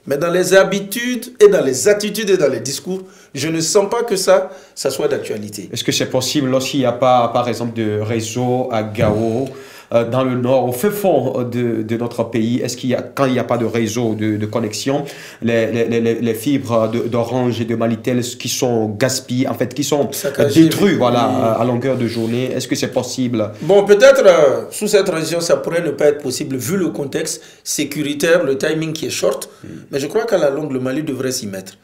Mais dans les habitudes et dans les attitudes et dans les discours, je ne sens pas que ça soit d'actualité. Est-ce que c'est possible lorsqu'il n'y a pas, par exemple, de réseau à Gao, dans le nord, au fin fond de notre pays? Est-ce qu'il y a, quand il n'y a pas de réseau de connexion, les fibres d'Orange et de Malitel qui sont gaspillées, en fait, qui sont détruites, voilà, à longueur de journée, est-ce que c'est possible? Bon, peut-être sous cette transition, ça pourrait ne pas être possible vu le contexte sécuritaire, le timing qui est short. Mais je crois qu'à la longue, le Mali devrait s'y mettre.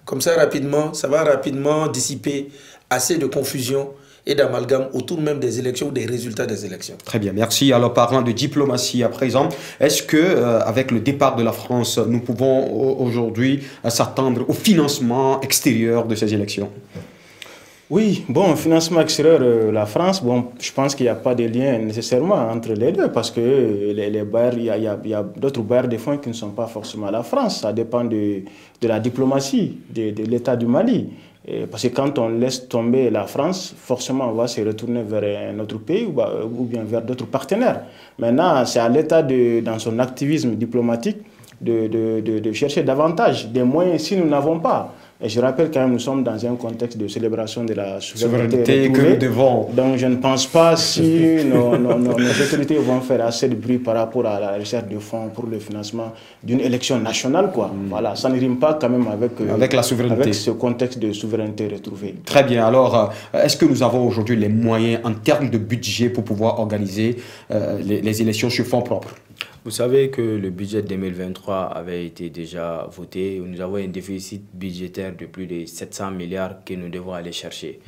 Comme ça, rapidement, ça va rapidement dissiper assez de confusion et d'amalgame autour même des élections ou des résultats des élections. Très bien, merci. Alors, parlant de diplomatie à présent, est-ce que avec le départ de la France, nous pouvons aujourd'hui s'attendre au financement extérieur de ces élections? Oui, bon, financement extérieur, la France, bon, je pense qu'il n'y a pas de lien nécessairement entre les deux parce que les bailleurs, il y a d'autres bailleurs de fonds qui ne sont pas forcément la France. Ça dépend de la diplomatie de l'État du Mali. Parce que quand on laisse tomber la France, forcément on va se retourner vers un autre pays ou bien vers d'autres partenaires. Maintenant, c'est à l'État, dans son activisme diplomatique, de chercher davantage des moyens si nous n'avons pas. Et je rappelle quand même, nous sommes dans un contexte de célébration de la souveraineté que nous devons. Donc je ne pense pas si nos autorités vont faire assez de bruit par rapport à la recherche de fonds pour le financement d'une élection nationale, quoi. Voilà, ça ne rime pas quand même avec la souveraineté. Avec ce contexte de souveraineté retrouvée. Très bien. Alors, est-ce que nous avons aujourd'hui les moyens en termes de budget pour pouvoir organiser les élections sur fonds propres? Vous savez que le budget 2023 avait été déjà voté. Nous avons un déficit budgétaire de plus de 700 milliards que nous devons aller chercher.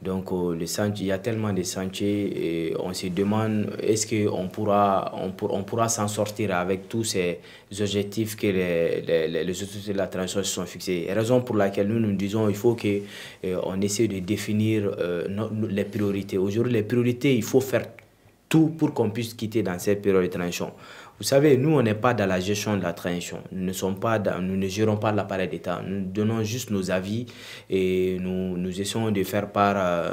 Donc, il y a tellement de sentiers et on se demande est-ce qu'on pourra s'en sortir avec tous ces objectifs que les autorités de la transition se sont fixés. Raison pour laquelle nous disons qu'il faut qu'on essaie de définir les priorités. Aujourd'hui, les priorités, il faut faire tout pour qu'on puisse quitter dans cette période de transition. Vous savez, nous, on n'est pas dans la gestion de la transition. Nous ne gérons pas l'appareil d'État. Nous donnons juste nos avis et nous essayons de faire part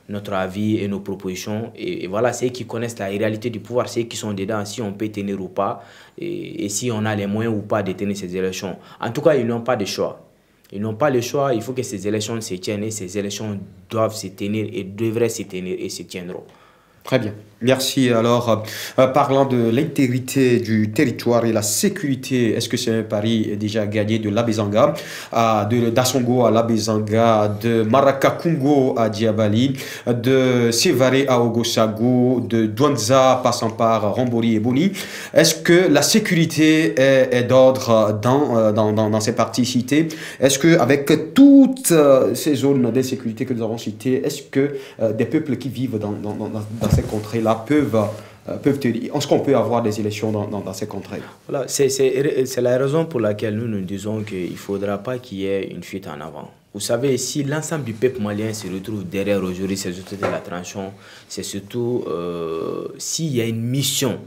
notre avis et nos propositions. Et voilà, c'est eux qui connaissent la réalité du pouvoir, c'est eux qui sont dedans, si on peut tenir ou pas, et si on a les moyens ou pas de tenir ces élections. En tout cas, ils n'ont pas de choix. Ils n'ont pas le choix, il faut que ces élections se tiennent et ces élections doivent se tenir et devraient se tenir et se tiendront. Très bien. Merci. Alors, parlant de l'intégrité du territoire et la sécurité, est-ce que c'est un pari déjà gagné de l'Abezanga, d'Assongo à l'Abezanga, de Marakakungo à Diabali, de Sévaré à Ogosago, de Douanza passant par Rambori et Boni? Est-ce que la sécurité est d'ordre dans ces parties citées? Est-ce qu'avec toutes ces zones d'insécurité que nous avons citées, est-ce que des peuples qui vivent dans ces contrées-là peuvent tenir? Est-ce qu'on peut avoir des élections dans ces contrées? Voilà, c'est la raison pour laquelle nous disons qu'il ne faudra pas qu'il y ait une fuite en avant. Vous savez, si l'ensemble du peuple malien se retrouve derrière aujourd'hui ces autorités de la transition, c'est surtout s'il y a une mission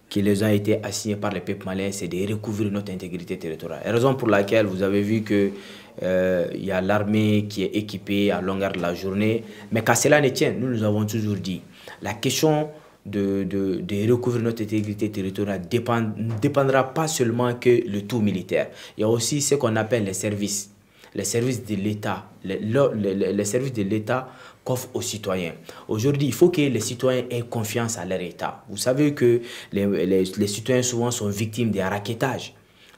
qui les a été assignée par le peuple malien, c'est de recouvrir notre intégrité territoriale. La raison pour laquelle vous avez vu que il y a l'armée qui est équipée à longueur de la journée, mais qu'à cela ne tienne, nous avons toujours dit, la question de recouvrir notre intégrité territoriale ne dépendra pas seulement que le tout militaire. Il y a aussi ce qu'on appelle les services de l'État, les services de l'État qu'offrent aux citoyens. Aujourd'hui, il faut que les citoyens aient confiance à leur État. Vous savez que les citoyens souvent sont victimes des racketages.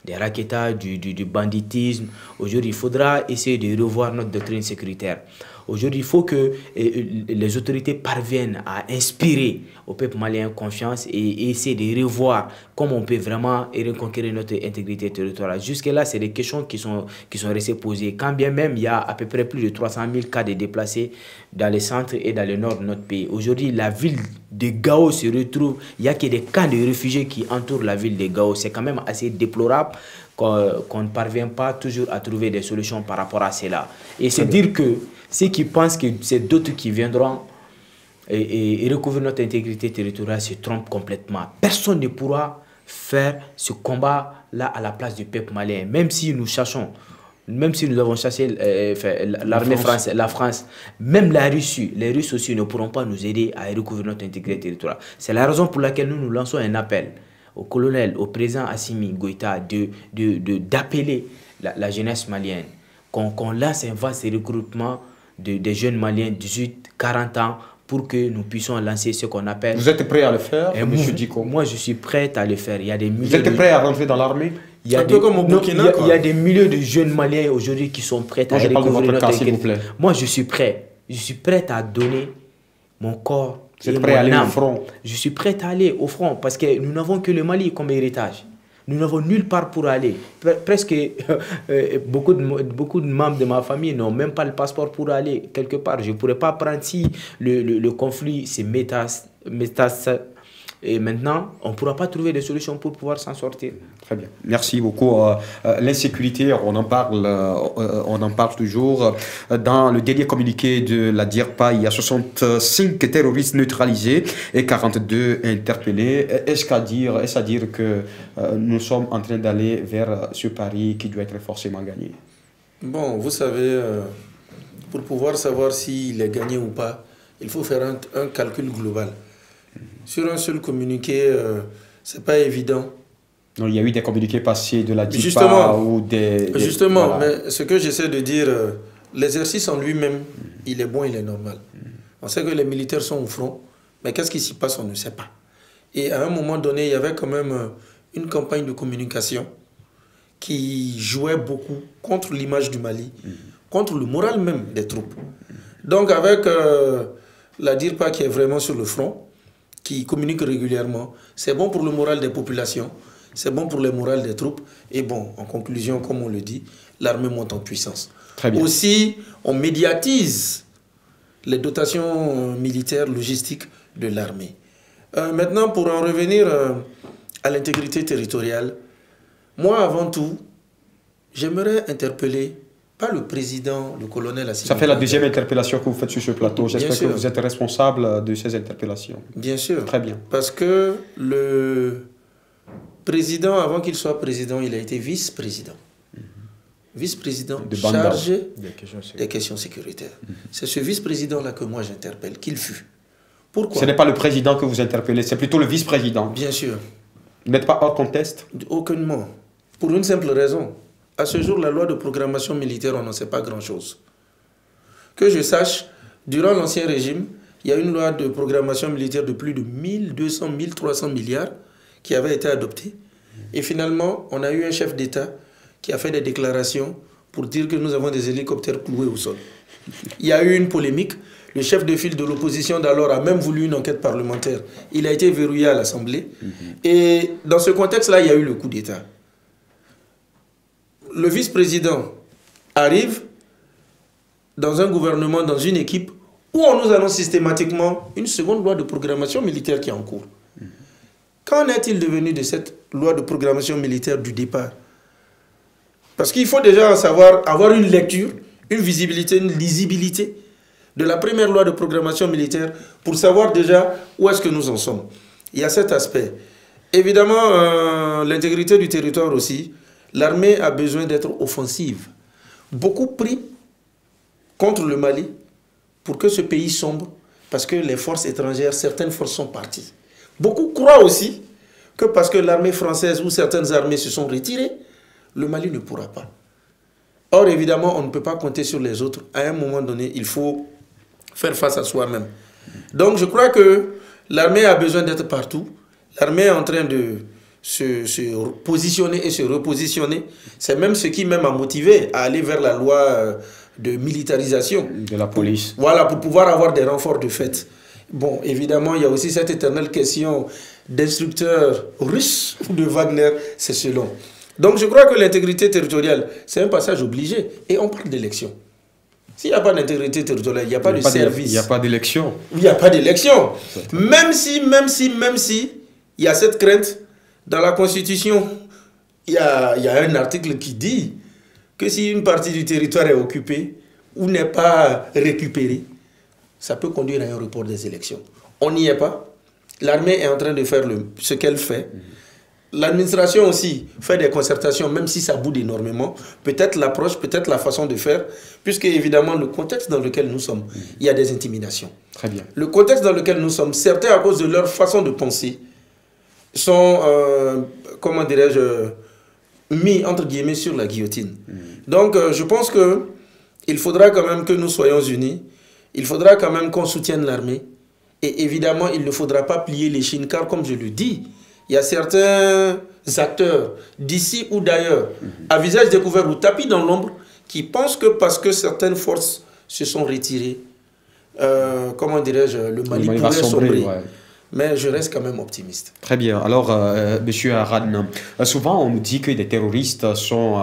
des racketages, du banditisme. Aujourd'hui, il faudra essayer de revoir notre doctrine sécuritaire. Aujourd'hui, il faut que les autorités parviennent à inspirer au peuple malien confiance et essayer de revoir comment on peut vraiment reconquérir notre intégrité territoriale. Jusque-là, c'est des questions qui sont restées posées. Quand bien même, il y a à peu près plus de 300 000 cas de déplacés dans le centre et dans le nord de notre pays. Aujourd'hui, la ville de Gao se retrouve, il n'y a que des camps de réfugiés qui entourent la ville de Gao. C'est quand même assez déplorable qu'on ne parvient pas toujours à trouver des solutions par rapport à cela. Et c'est dire que ceux qui pensent que c'est d'autres qui viendront et recouvrir notre intégrité territoriale se trompent complètement. Personne ne pourra faire ce combat-là à la place du peuple malien. Même si nous cherchons, même si nous avons chassé l'armée française, la France, même la Russie, les Russes aussi ne pourront pas nous aider à recouvrir notre intégrité territoriale. C'est la raison pour laquelle nous lançons un appel au colonel, au président Assimi Goïta d'appeler la jeunesse malienne, qu'on lance un vaste recrutement des jeunes maliens 18-40 ans pour que nous puissions lancer ce qu'on appelle... Vous êtes prêt à le faire, M. Diko? Moi, je suis prêt à le faire. Il y a des Vous êtes prêt à rentrer dans l'armée? Il y a des milliers de jeunes maliens aujourd'hui qui sont prêts à recouvrir notre intégrité. Moi, je suis prêt. Je suis prêt à donner mon corps. Vous êtes prêt à aller au front? Je suis prêt à aller au front parce que nous n'avons que le Mali comme héritage. Nous n'avons nulle part pour aller. Presque beaucoup de membres de ma famille n'ont même pas le passeport pour aller quelque part. Je ne pourrais pas prendre si le conflit se métastase. Et maintenant, on ne pourra pas trouver des solutions pour pouvoir s'en sortir. Très bien. Merci beaucoup. L'insécurité, on en parle toujours. Dans le dernier communiqué de la DIRPA, il y a 65 terroristes neutralisés et 42 interpellés. Est-ce à dire que nous sommes en train d'aller vers ce pari qui doit être forcément gagné? Bon, vous savez, pour pouvoir savoir s'il est gagné ou pas, il faut faire un calcul global. Sur un seul communiqué, ce n'est pas évident. Non, il y a eu des communiqués passés de la DIRPA ou des... Justement, voilà. Mais ce que j'essaie de dire, l'exercice en lui-même, il est bon, il est normal. On sait que les militaires sont au front, mais qu'est-ce qui s'y passe, on ne sait pas. Et à un moment donné, il y avait quand même une campagne de communication qui jouait beaucoup contre l'image du Mali, contre le moral même des troupes. Donc avec la DIRPA qui est vraiment sur le front, qui communique régulièrement, c'est bon pour le moral des populations, c'est bon pour le moral des troupes, et bon, en conclusion, comme on le dit, l'armée monte en puissance. Très bien. Aussi, on médiatise les dotations militaires, logistiques de l'armée. Maintenant, pour en revenir à l'intégrité territoriale, moi, avant tout, j'aimerais interpeller pas le président, le colonel Assimi. Ça fait la deuxième interpellation que vous faites sur ce plateau. J'espère que vous êtes responsable de ces interpellations. Bien sûr. Très bien. Parce que le président, avant qu'il soit président, il a été vice-président. Vice-président chargé des questions sécuritaires. C'est ce vice-président-là que moi j'interpelle, qu'il fut. Pourquoi? Ce n'est pas le président que vous interpellez, c'est plutôt le vice-président. Bien sûr. Vous n'êtes pas hors conteste? Aucunement. Pour une simple raison. À ce jour, la loi de programmation militaire, on n'en sait pas grand-chose. Que je sache, durant l'Ancien Régime, il y a une loi de programmation militaire de plus de 1200, 1300 milliards qui avait été adoptée. Et finalement, on a eu un chef d'État qui a fait des déclarations pour dire que nous avons des hélicoptères cloués au sol. Il y a eu une polémique. Le chef de file de l'opposition d'alors a même voulu une enquête parlementaire. Il a été verrouillé à l'Assemblée. Et dans ce contexte-là, il y a eu le coup d'État. Le vice-président arrive dans un gouvernement, dans une équipe où on nous annonce systématiquement une seconde loi de programmation militaire qui est en cours. Qu'en est-il devenu de cette loi de programmation militaire du départ? Parce qu'il faut déjà savoir, avoir une lecture, une visibilité, une lisibilité de la première loi de programmation militaire pour savoir déjà où est-ce que nous en sommes. Il y a cet aspect. Évidemment, l'intégrité du territoire aussi. L'armée a besoin d'être offensive. Beaucoup prient contre le Mali pour que ce pays sombre, parce que les forces étrangères, certaines forces sont parties. Beaucoup croient aussi que parce que l'armée française ou certaines armées se sont retirées, le Mali ne pourra pas. Or, évidemment, on ne peut pas compter sur les autres. À un moment donné, il faut faire face à soi-même. Donc, je crois que l'armée a besoin d'être partout. L'armée est en train de se positionner et se repositionner. C'est même ce qui même a motivé à aller vers la loi de militarisation. De la police. Voilà, pour pouvoir avoir des renforts de fait. Bon, évidemment, il y a aussi cette éternelle question d'instructeurs russes ou de Wagner, c'est selon. Donc je crois que l'intégrité territoriale, c'est un passage obligé. Et on parle d'élection. S'il n'y a pas d'intégrité territoriale, il n'y a pas de service. Il n'y a pas d'élection. Il n'y a pas d'élection. Même si, il y a cette crainte, dans la Constitution, il y a un article qui dit que si une partie du territoire est occupée ou n'est pas récupérée, ça peut conduire à un report des élections. On n'y est pas. L'armée est en train de faire ce qu'elle fait. L'administration aussi fait des concertations, même si ça boude énormément. Peut-être l'approche, peut-être la façon de faire, puisque évidemment le contexte dans lequel nous sommes, il y a des intimidations. Très bien. Le contexte dans lequel nous sommes, certains à cause de leur façon de penser, sont, comment dirais-je, mis entre guillemets sur la guillotine. Donc je pense qu'il faudra quand même que nous soyons unis, il faudra quand même qu'on soutienne l'armée, et évidemment il ne faudra pas plier les chines, car comme je le dis, il y a certains acteurs d'ici ou d'ailleurs, à visage découvert ou tapis dans l'ombre, qui pensent que parce que certaines forces se sont retirées, comment dirais-je, le Mali pourrait sombrer. Ouais. Mais je reste quand même optimiste. Très bien. Alors, Monsieur Aran, souvent on nous dit que des terroristes sont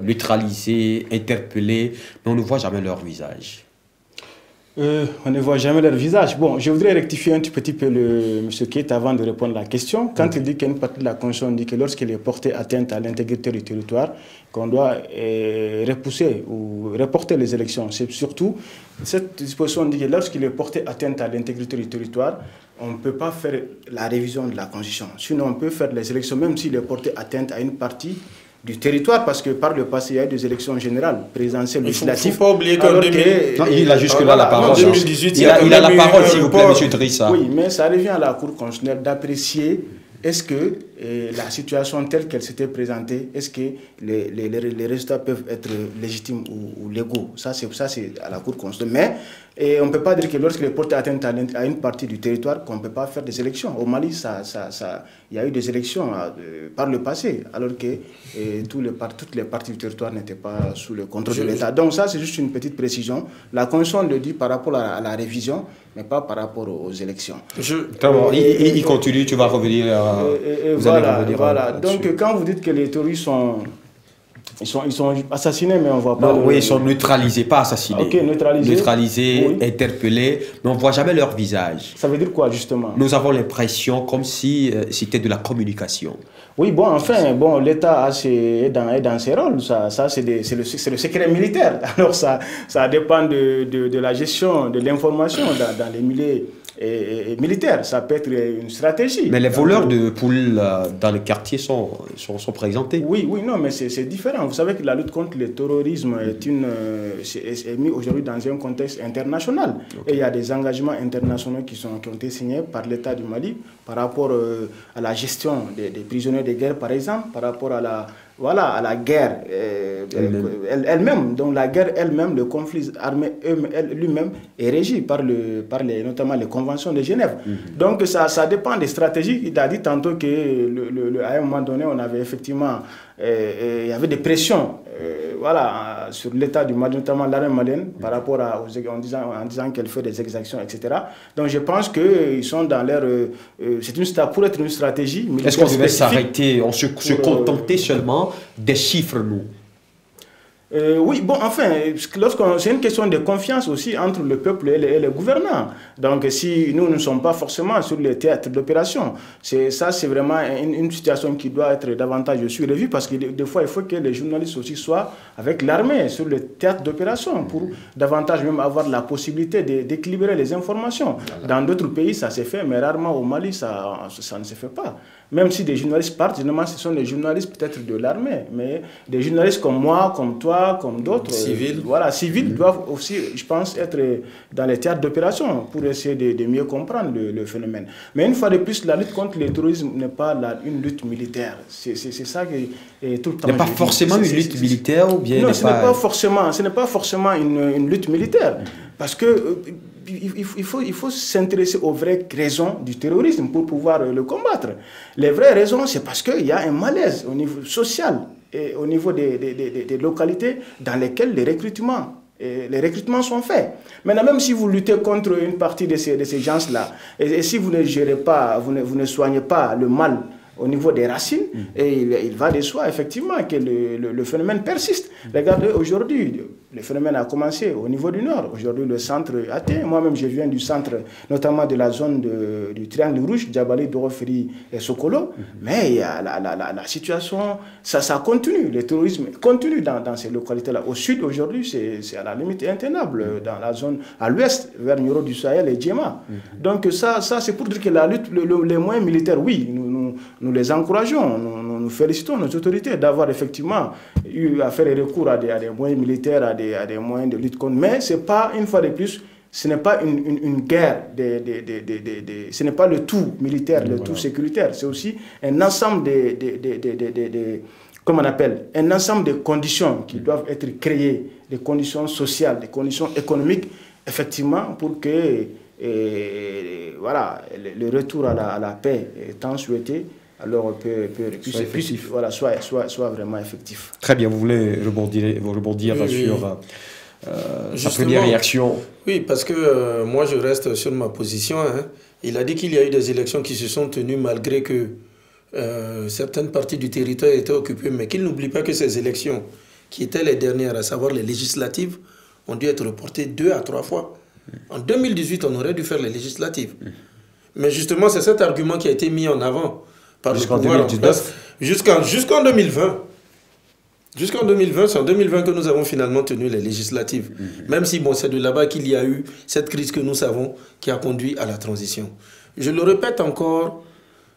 neutralisés, interpellés, mais on ne voit jamais leur visage. On ne voit jamais leur visage. Bon, je voudrais rectifier un petit peu M. Keita avant de répondre à la question. Quand il dit qu'une partie de la Constitution dit que lorsqu'il est porté atteinte à l'intégrité du territoire, qu'on doit repousser ou reporter les élections. C'est surtout, cette disposition dit que lorsqu'il est porté atteinte à l'intégrité du territoire, on ne peut pas faire la révision de la Constitution. Sinon, on peut faire les élections, même s'il est porté atteinte à une partie du territoire, parce que par le passé, il y a eu des élections générales, présidentielles, législatives. Il ne faut pas oublier qu'en 2018... Il a jusque-là la parole. 2018, il a la parole, s'il vous plaît, M. Drissa. Oui, mais ça revient à la Cour constitutionnelle d'apprécier est-ce que la situation telle qu'elle s'était présentée, est-ce que les résultats peuvent être légitimes ou légaux. Ça, c'est à la Cour constitutionnelle. Mais on ne peut pas dire que lorsqu'il est porté atteinte à une partie du territoire, qu'on ne peut pas faire des élections. Au Mali, il y a eu des élections par le passé, alors que toutes les parties du territoire n'étaient pas sous le contrôle de l'État. Donc ça, c'est juste une petite précision. La Constitution le dit par rapport à la révision, mais pas par rapport aux élections. Il continue, tu vas revenir. Voilà. Donc quand vous dites que les terroristes ils sont assassinés, mais on ne voit pas... Non, oui, ils sont neutralisés, pas assassinés. Ok, neutralisés. Neutralisés, oui. Interpellés, mais on ne voit jamais leur visage. Ça veut dire quoi, justement? Nous avons l'impression comme si c'était de la communication. Oui, bon, enfin, l'État est dans ses rôles. Ça c'est le secret militaire. Alors, ça dépend de la gestion de l'information dans les milieux militaires. Ça peut être une stratégie. Mais les voleurs de poules dans le quartier sont présentés. Oui, non, mais c'est différent. Vous savez que la lutte contre le terrorisme est mise aujourd'hui dans un contexte international. Okay. Et il y a des engagements internationaux qui ont été signés par l'État du Mali par rapport à la gestion des prisonniers de guerre, par exemple, par rapport à la guerre elle-même. Donc la guerre elle-même, le conflit armé lui-même est régi par notamment les conventions de Genève. Donc ça dépend des stratégies. Il a dit tantôt qu'à un moment donné, on avait effectivement, il y avait des pressions sur l'État du Mali, notamment l'armée malienne, par rapport en disant qu'elle fait des exactions, etc. Donc je pense qu'ils sont dans leur... pour être une stratégie militaire. Est-ce qu'on devait s'arrêter, on se contenter seulement des chiffres, nous? Oui, bon, enfin, c'est une question de confiance aussi entre le peuple et les gouvernants. Donc, si nous ne sommes pas forcément sur les théâtres d'opération, c'est vraiment une situation qui doit être davantage revue, parce que des fois, il faut que les journalistes aussi soient avec l'armée sur le théâtre d'opération pour davantage même avoir la possibilité d'équilibrer les informations. Dans d'autres pays, ça s'est fait, mais rarement au Mali, ça ne se fait pas. Même si des journalistes partent, généralement, ce sont des journalistes peut-être de l'armée, mais des journalistes comme moi, comme toi, comme d'autres, civils doivent aussi, je pense, être dans les théâtres d'opération pour essayer de mieux comprendre le phénomène. Mais une fois de plus, la lutte contre le terrorisme n'est pas une lutte militaire. C'est ça qui est tout le temps... Il n'y a pas forcément une lutte militaire ou bien... Non, ce n'est pas forcément une lutte militaire. Parce que il faut s'intéresser aux vraies raisons du terrorisme pour pouvoir le combattre. Les vraies raisons, c'est parce qu'il y a un malaise au niveau social et au niveau des localités dans lesquelles les recrutements sont faits. Maintenant, même si vous luttez contre une partie de ces gens-là, et si vous ne gérez pas, vous ne soignez pas le mal au niveau des racines, et il va de soi effectivement que le phénomène persiste. Regardez aujourd'hui, le phénomène a commencé au niveau du Nord. Aujourd'hui, le centre atteint. Moi-même, je viens du centre, notamment de la zone du Triangle Rouge, Djabali, Doroferi et Sokolo. Mais la situation, ça continue. Le terrorisme continue dans ces localités-là. Au sud, aujourd'hui, c'est à la limite intenable. Dans la zone à l'ouest, vers Nioro du Sahel et Djema. Donc ça c'est pour dire que la lutte, les moyens militaires, oui, nous les encourageons, nous félicitons nos autorités d'avoir effectivement eu à faire recours à des moyens militaires, à des moyens de lutte contre. Mais c'est pas, une fois de plus, ce n'est pas une guerre, ce n'est pas le tout militaire, le tout sécuritaire. C'est aussi un ensemble comment on appelle, un ensemble de conditions qui doivent être créées, des conditions sociales, des conditions économiques, effectivement, pour que voilà, le retour à la paix tant souhaité, alors soit vraiment effectif. Très bien, vous voulez rebondir sur sa première réaction? Oui, parce que moi je reste sur ma position. Hein. Il a dit qu'il y a eu des élections qui se sont tenues malgré que certaines parties du territoire étaient occupées, mais qu'il n'oublie pas que ces élections, qui étaient les dernières, à savoir les législatives, ont dû être reportées 2 à 3 fois. En 2018, on aurait dû faire les législatives. Mais justement, c'est cet argument qui a été mis en avant par le pouvoir en place jusqu'en 2020. Jusqu'en 2020, c'est en 2020 que nous avons finalement tenu les législatives. Même si bon, c'est de là-bas qu'il y a eu cette crise que nous savons qui a conduit à la transition. Je le répète encore,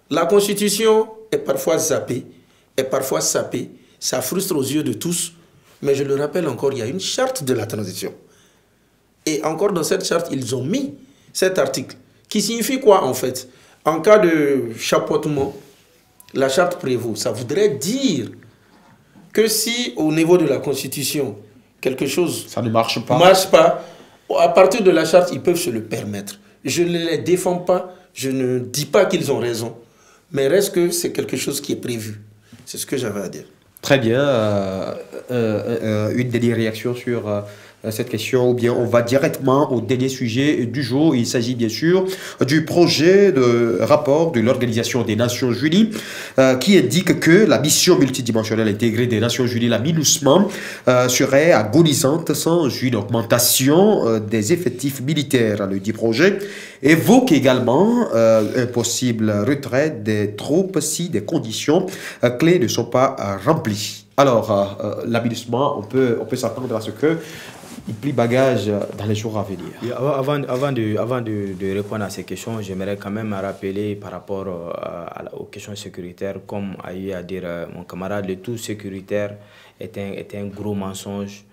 la Constitution est parfois zappée, ça frustre aux yeux de tous, mais je le rappelle encore, il y a une charte de la transition. Et encore dans cette charte, ils ont mis cet article, qui signifie quoi en fait? En cas de chapeautement, la charte prévaut. Ça voudrait dire que si au niveau de la Constitution, quelque chose ça ne marche pas, à partir de la charte, ils peuvent se le permettre. Je ne les défends pas, je ne dis pas qu'ils ont raison, mais reste que c'est quelque chose qui est prévu. C'est ce que j'avais à dire. Très bien. Une dernière réaction sur cette question, ou bien on va directement au dernier sujet du jour. Il s'agit bien sûr du projet de rapport de l'Organisation des Nations Unies qui indique que la mission multidimensionnelle intégrée des Nations Unies, la MINUSMA, serait agonisante sans une augmentation des effectifs militaires. Le dit projet évoque également un possible retrait des troupes si des conditions clés ne sont pas remplies. Alors, la MINUSMA, on peut s'attendre à ce que il plie bagage dans les jours à venir. Avant de répondre à ces questions, j'aimerais quand même rappeler par rapport aux questions sécuritaires, comme a eu à dire mon camarade, le tout sécuritaire est un gros mensonge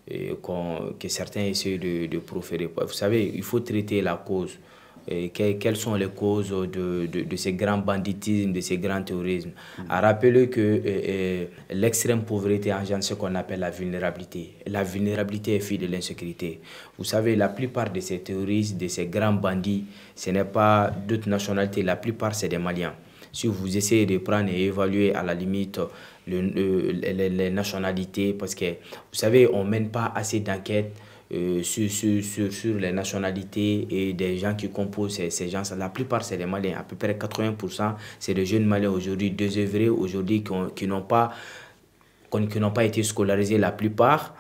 que certains essaient de proférer. Vous savez, il faut traiter la cause. Quelles sont les causes de ces grands banditismes, de ces grands terrorismes. À rappeler que l'extrême pauvreté engendre ce qu'on appelle la vulnérabilité. La vulnérabilité est fille de l'insécurité. Vous savez, la plupart de ces terroristes, de ces grands bandits, ce n'est pas d'autres nationalités, la plupart c'est des Maliens. Si vous essayez de prendre et évaluer à la limite les nationalités, parce que vous savez, on ne mène pas assez d'enquêtes sur les nationalités et des gens qui composent ces gens. La plupart, c'est des Maliens. À peu près 80%, c'est des jeunes Maliens aujourd'hui, désœuvrés aujourd'hui, qui n'ont pas été scolarisés la plupart.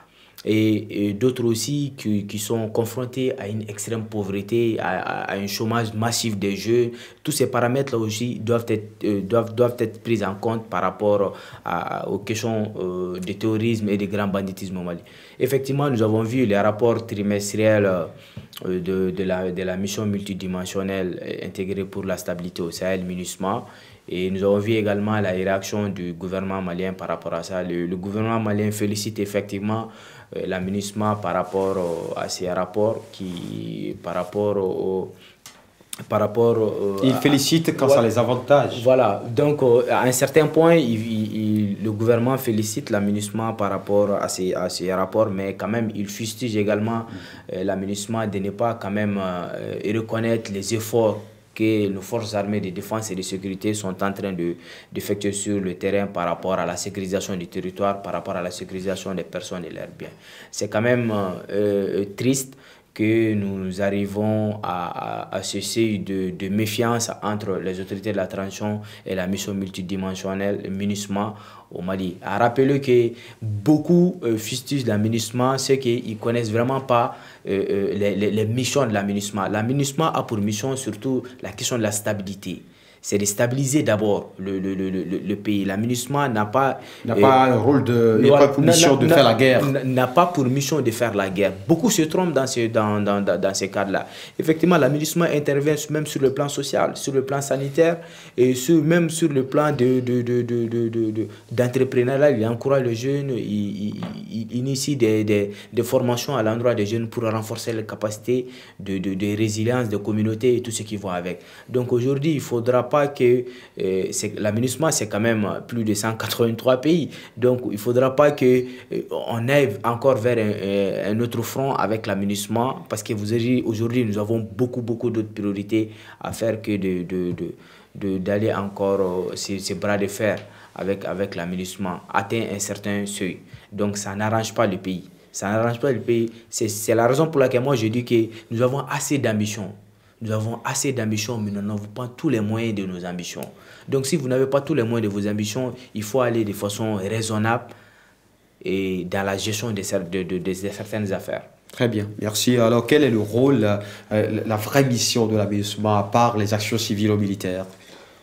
Et d'autres aussi qui sont confrontés à une extrême pauvreté, à un chômage massif des jeunes. Tous ces paramètres-là aussi doivent être pris en compte par rapport aux questions de terrorisme et de grand banditisme au Mali. Effectivement, nous avons vu les rapports trimestriels de la mission multidimensionnelle intégrée pour la stabilité au Sahel, MINUSMA. Et nous avons vu également la réaction du gouvernement malien par rapport à ça. Le gouvernement malien félicite effectivement la MINUSMA par rapport à ces rapports par rapport par rapport... il félicite quand ça les avantage. Voilà, donc à un certain point, le gouvernement félicite la MINUSMA par rapport à ces rapports, mais quand même, il fustige également la MINUSMA de ne pas quand même reconnaître les efforts que nos forces armées de défense et de sécurité sont en train d'effectuer sur le terrain par rapport à la sécurisation du territoire, par rapport à la sécurisation des personnes et leurs biens. C'est quand même triste que nous arrivons à ce seuil de méfiance entre les autorités de la transition et la mission multidimensionnelle MINUSMA au Mali. À rappeler que beaucoup fustigent la MINUSMA, c'est qu'ils ne connaissent vraiment pas les missions de la MINUSMA. La MINUSMA a pour mission surtout la question de la stabilité. C'est de stabiliser d'abord le pays. La MINUSMA n'a pas un rôle n'a pas pour mission de faire la guerre. N'a pas pour mission de faire la guerre. Beaucoup se trompent dans ces cadres-là. Effectivement, la MINUSMA intervient même sur le plan social, sur le plan sanitaire et même sur le plan d'entrepreneuriat. Il encourage les jeunes, il initie des formations à l'endroit des jeunes pour renforcer les capacités de résilience, de communauté et tout ce qui va avec. Donc aujourd'hui, il ne faudra pas que la MINUSMA, c'est quand même plus de 183 pays. Donc, il ne faudra pas qu'on aille encore vers un autre front avec la MINUSMA parce que aujourd'hui, nous avons beaucoup d'autres priorités à faire que d'aller encore ces bras de fer avec la MINUSMA, atteindre un certain seuil. Donc, ça n'arrange pas le pays. Ça n'arrange pas le pays. C'est la raison pour laquelle moi, je dis que nous avons assez d'ambition. Nous avons assez d'ambition, mais nous n'avons pas tous les moyens de nos ambitions. Donc, si vous n'avez pas tous les moyens de vos ambitions, il faut aller de façon raisonnable et dans la gestion de certaines affaires. Très bien, merci. Alors, quel est le rôle, la vraie mission de la MINUSMA, à part les actions civiles ou militaires?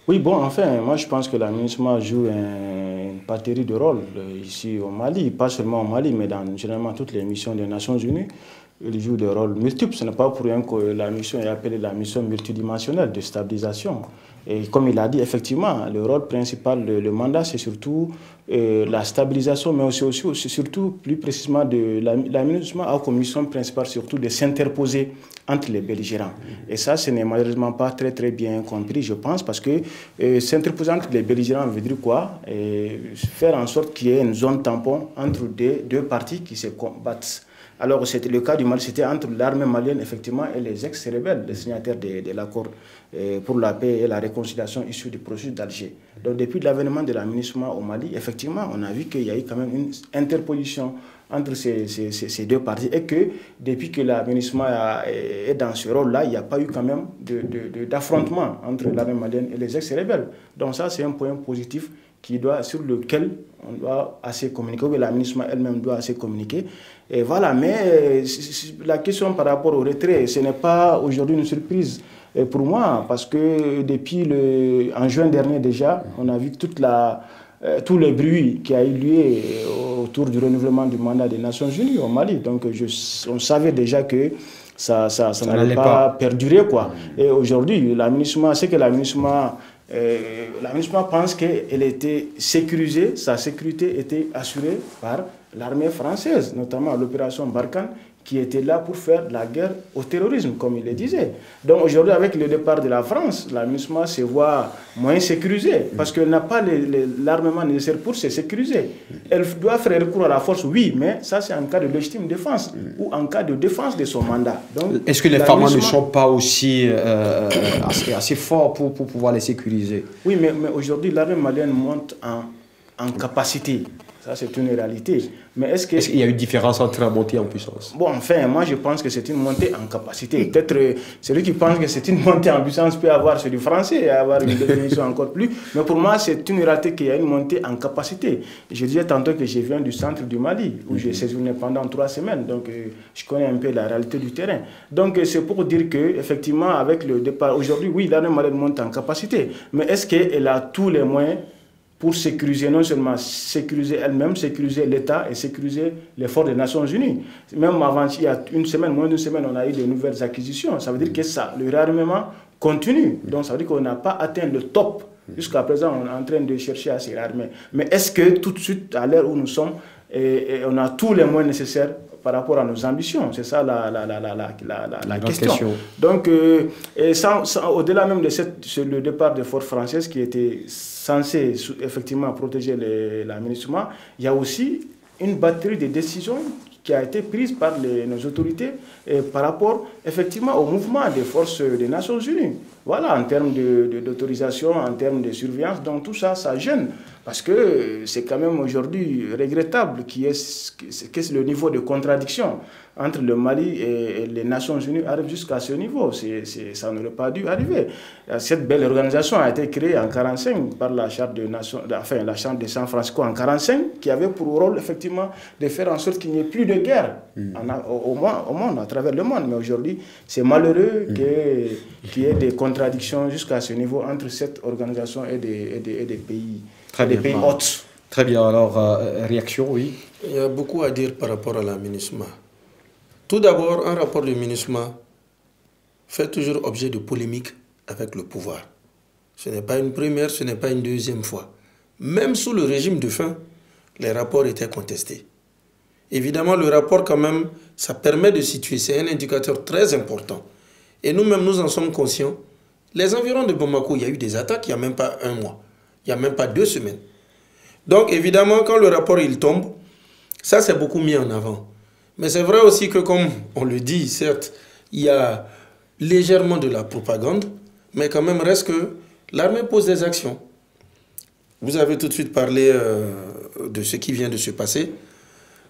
Oui, bon, enfin, moi je pense que la MINUSMA joue une batterie de rôles ici au Mali, pas seulement au Mali, mais dans généralement toutes les missions des Nations Unies. Il joue des rôles multiples. Ce n'est pas pour rien que la mission est appelée la mission multidimensionnelle de stabilisation. Et comme il a dit, effectivement, le rôle principal, le mandat, c'est surtout la stabilisation, mais aussi surtout, plus précisément, la MINUSMA a comme mission principale surtout de s'interposer entre les belligérants. Et ça, ce n'est malheureusement pas très bien compris, je pense, parce que s'interposer entre les belligérants veut dire quoi? Faire en sorte qu'il y ait une zone tampon entre deux parties qui se combattent. Alors, c'était le cas du Mali, c'était entre l'armée malienne, effectivement, et les ex-rebelles, les signataires de l'accord pour la paix et la réconciliation issu du processus d'Alger. Donc, depuis l'avènement de la MINUSMA au Mali, effectivement, on a vu qu'il y a eu quand même une interposition entre ces deux parties et que depuis que la MINUSMA est dans ce rôle-là, il n'y a pas eu quand même d'affrontement entre l'armée malienne et les ex-rebelles. Donc, ça, c'est un point positif sur lequel on doit assez communiquer, que la MINUSMA elle-même doit assez communiquer. Et voilà, mais la question par rapport au retrait, ce n'est pas aujourd'hui une surprise pour moi, parce que depuis en juin dernier déjà, on a vu tout le bruit qui a eu lieu autour du renouvellement du mandat des Nations Unies au Mali. Donc on savait déjà que ça n'allait pas perdurer, quoi. Et aujourd'hui, la MINUSMA, c'est que la MINUSMA pense qu'elle était sécurisée, sa sécurité était assurée par l'armée française, notamment l'opération Barkhane, qui était là pour faire la guerre au terrorisme, comme il le disait. Donc aujourd'hui, avec le départ de la France, la MINUSMA se voit moins sécurisée, parce qu'elle n'a pas l'armement nécessaire pour se sécuriser. Elle doit faire recours à la force, oui, mais ça c'est en cas de légitime défense, ou en cas de défense de son mandat. Est-ce que les femmes ne sont pas aussi assez forts pour pouvoir les sécuriser? Oui, mais aujourd'hui, l'armée malienne monte en capacité. Ça, c'est une réalité. Mais est-ce qu'il y a une différence entre la montée en puissance? Bon, enfin, moi, je pense que c'est une montée en capacité. Peut-être celui qui pense que c'est une montée en puissance peut avoir celui français et avoir une définition encore plus. Mais pour moi, c'est une réalité qu'il y a une montée en capacité. Je disais tantôt que je viens du centre du Mali, où j'ai séjourné pendant 3 semaines. Donc, je connais un peu la réalité du terrain. Donc, c'est pour dire qu'effectivement, avec le départ, aujourd'hui, oui, l'armée malienne monte en capacité. Mais est-ce qu'elle a tous les moyens pour sécuriser, non seulement sécuriser elle-même, sécuriser l'État et sécuriser les forces des Nations Unies? Même avant, il y a moins d'une semaine, on a eu de nouvelles acquisitions. Ça veut dire que le réarmement continue. Donc ça veut dire qu'on n'a pas atteint le top. Jusqu'à présent, on est en train de chercher à se réarmer. Mais est-ce que tout de suite, à l'heure où nous sommes, on a tous les moyens nécessaires par rapport à nos ambitions. C'est ça la question. Donc, au-delà même de le départ des forces françaises qui était censé effectivement protéger l'aménagement, il y a aussi une batterie de décisions qui a été prise par nos autorités par rapport effectivement au mouvement des forces des Nations Unies. Voilà, en termes d'autorisation, en termes de surveillance, donc tout ça, ça gêne. Parce que c'est quand même aujourd'hui regrettable que le niveau de contradiction entre le Mali et les Nations Unies arrive jusqu'à ce niveau. Ça n'aurait pas dû arriver. Cette belle organisation a été créée en 1945 par la Charte la Charte de San Francisco en 1945, qui avait pour rôle effectivement de faire en sorte qu'il n'y ait plus de guerre au monde, à travers le monde. Mais aujourd'hui, c'est malheureux qu'il y ait des contradictions jusqu'à ce niveau entre cette organisation et des pays. Des pays hôtes. Très bien, alors, réaction, oui. Il y a beaucoup à dire par rapport à la MINUSMA. Tout d'abord, un rapport de MINUSMA fait toujours objet de polémique avec le pouvoir. Ce n'est pas une première, ce n'est pas une deuxième fois. Même sous le régime de faim, les rapports étaient contestés. Évidemment, le rapport, quand même, ça permet de situer. C'est un indicateur très important. Et nous-mêmes, nous en sommes conscients. Les environs de Bamako, il y a eu des attaques il n'y a même pas un mois. Il n'y a même pas 2 semaines. Donc, évidemment, quand le rapport il tombe, ça, c'est beaucoup mis en avant. Mais c'est vrai aussi que, comme on le dit, certes, il y a légèrement de la propagande, mais quand même reste que l'armée pose des actions. Vous avez tout de suite parlé de ce qui vient de se passer.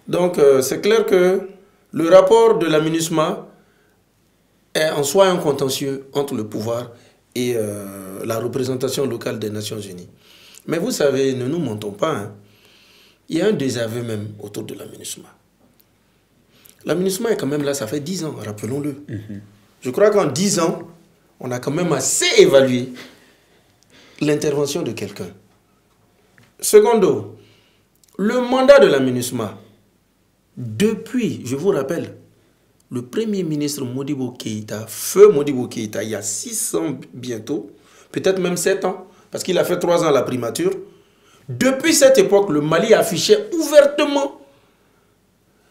Donc, c'est clair que le rapport de la MINUSMA est en soi un contentieux entre le pouvoir et la représentation locale des Nations Unies. Mais vous savez, ne nous mentons pas, hein. Il y a un désaveu même autour de la MINUSMA. La MINUSMA est quand même là, ça fait 10 ans, rappelons-le. Je crois qu'en 10 ans, on a quand même assez évalué l'intervention de quelqu'un. Secondo, le mandat de la MINUSMA, depuis, je vous rappelle, le Premier ministre Modibo Keïta, feu Modibo Keïta, il y a 6 ans bientôt, peut-être même 7 ans, parce qu'il a fait 3 ans à la primature. Depuis cette époque, le Mali affichait ouvertement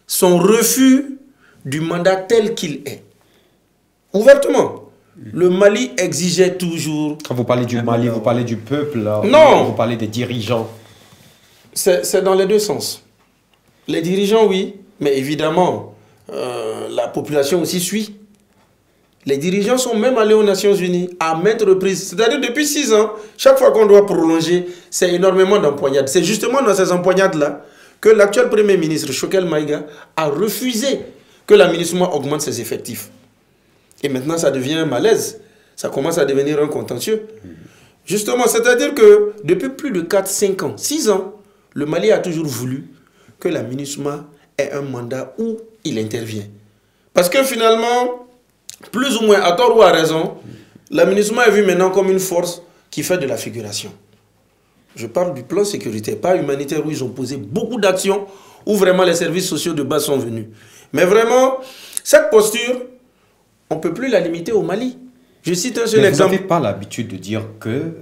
son refus du mandat tel qu'il est. Ouvertement. Le Mali exigeait toujours... Quand vous parlez du Mali, vous parlez du peuple, là, non. Vous parlez des dirigeants. C'est dans les deux sens. Les dirigeants, oui, mais évidemment, la population aussi suit. Les dirigeants sont même allés aux Nations Unies à maintes reprises. C'est-à-dire depuis 6 ans, chaque fois qu'on doit prolonger, c'est énormément d'empoignades. C'est justement dans ces empoignades-là que l'actuel Premier ministre, Choguel Maïga, a refusé que la MINUSMA augmente ses effectifs. Et maintenant, ça devient un malaise. Ça commence à devenir un contentieux. Justement, c'est-à-dire que depuis plus de 4, 5 ans, 6 ans, le Mali a toujours voulu que la MINUSMA ait un mandat où il intervient. Parce que finalement... plus ou moins, à tort ou à raison, la MINUSMA est vue maintenant comme une force qui fait de la figuration. Je parle du plan sécuritaire, pas humanitaire, où ils ont posé beaucoup d'actions, où vraiment les services sociaux de base sont venus. Mais vraiment, cette posture, on ne peut plus la limiter au Mali. Je cite un seul exemple. Vous n'avez pas l'habitude de dire que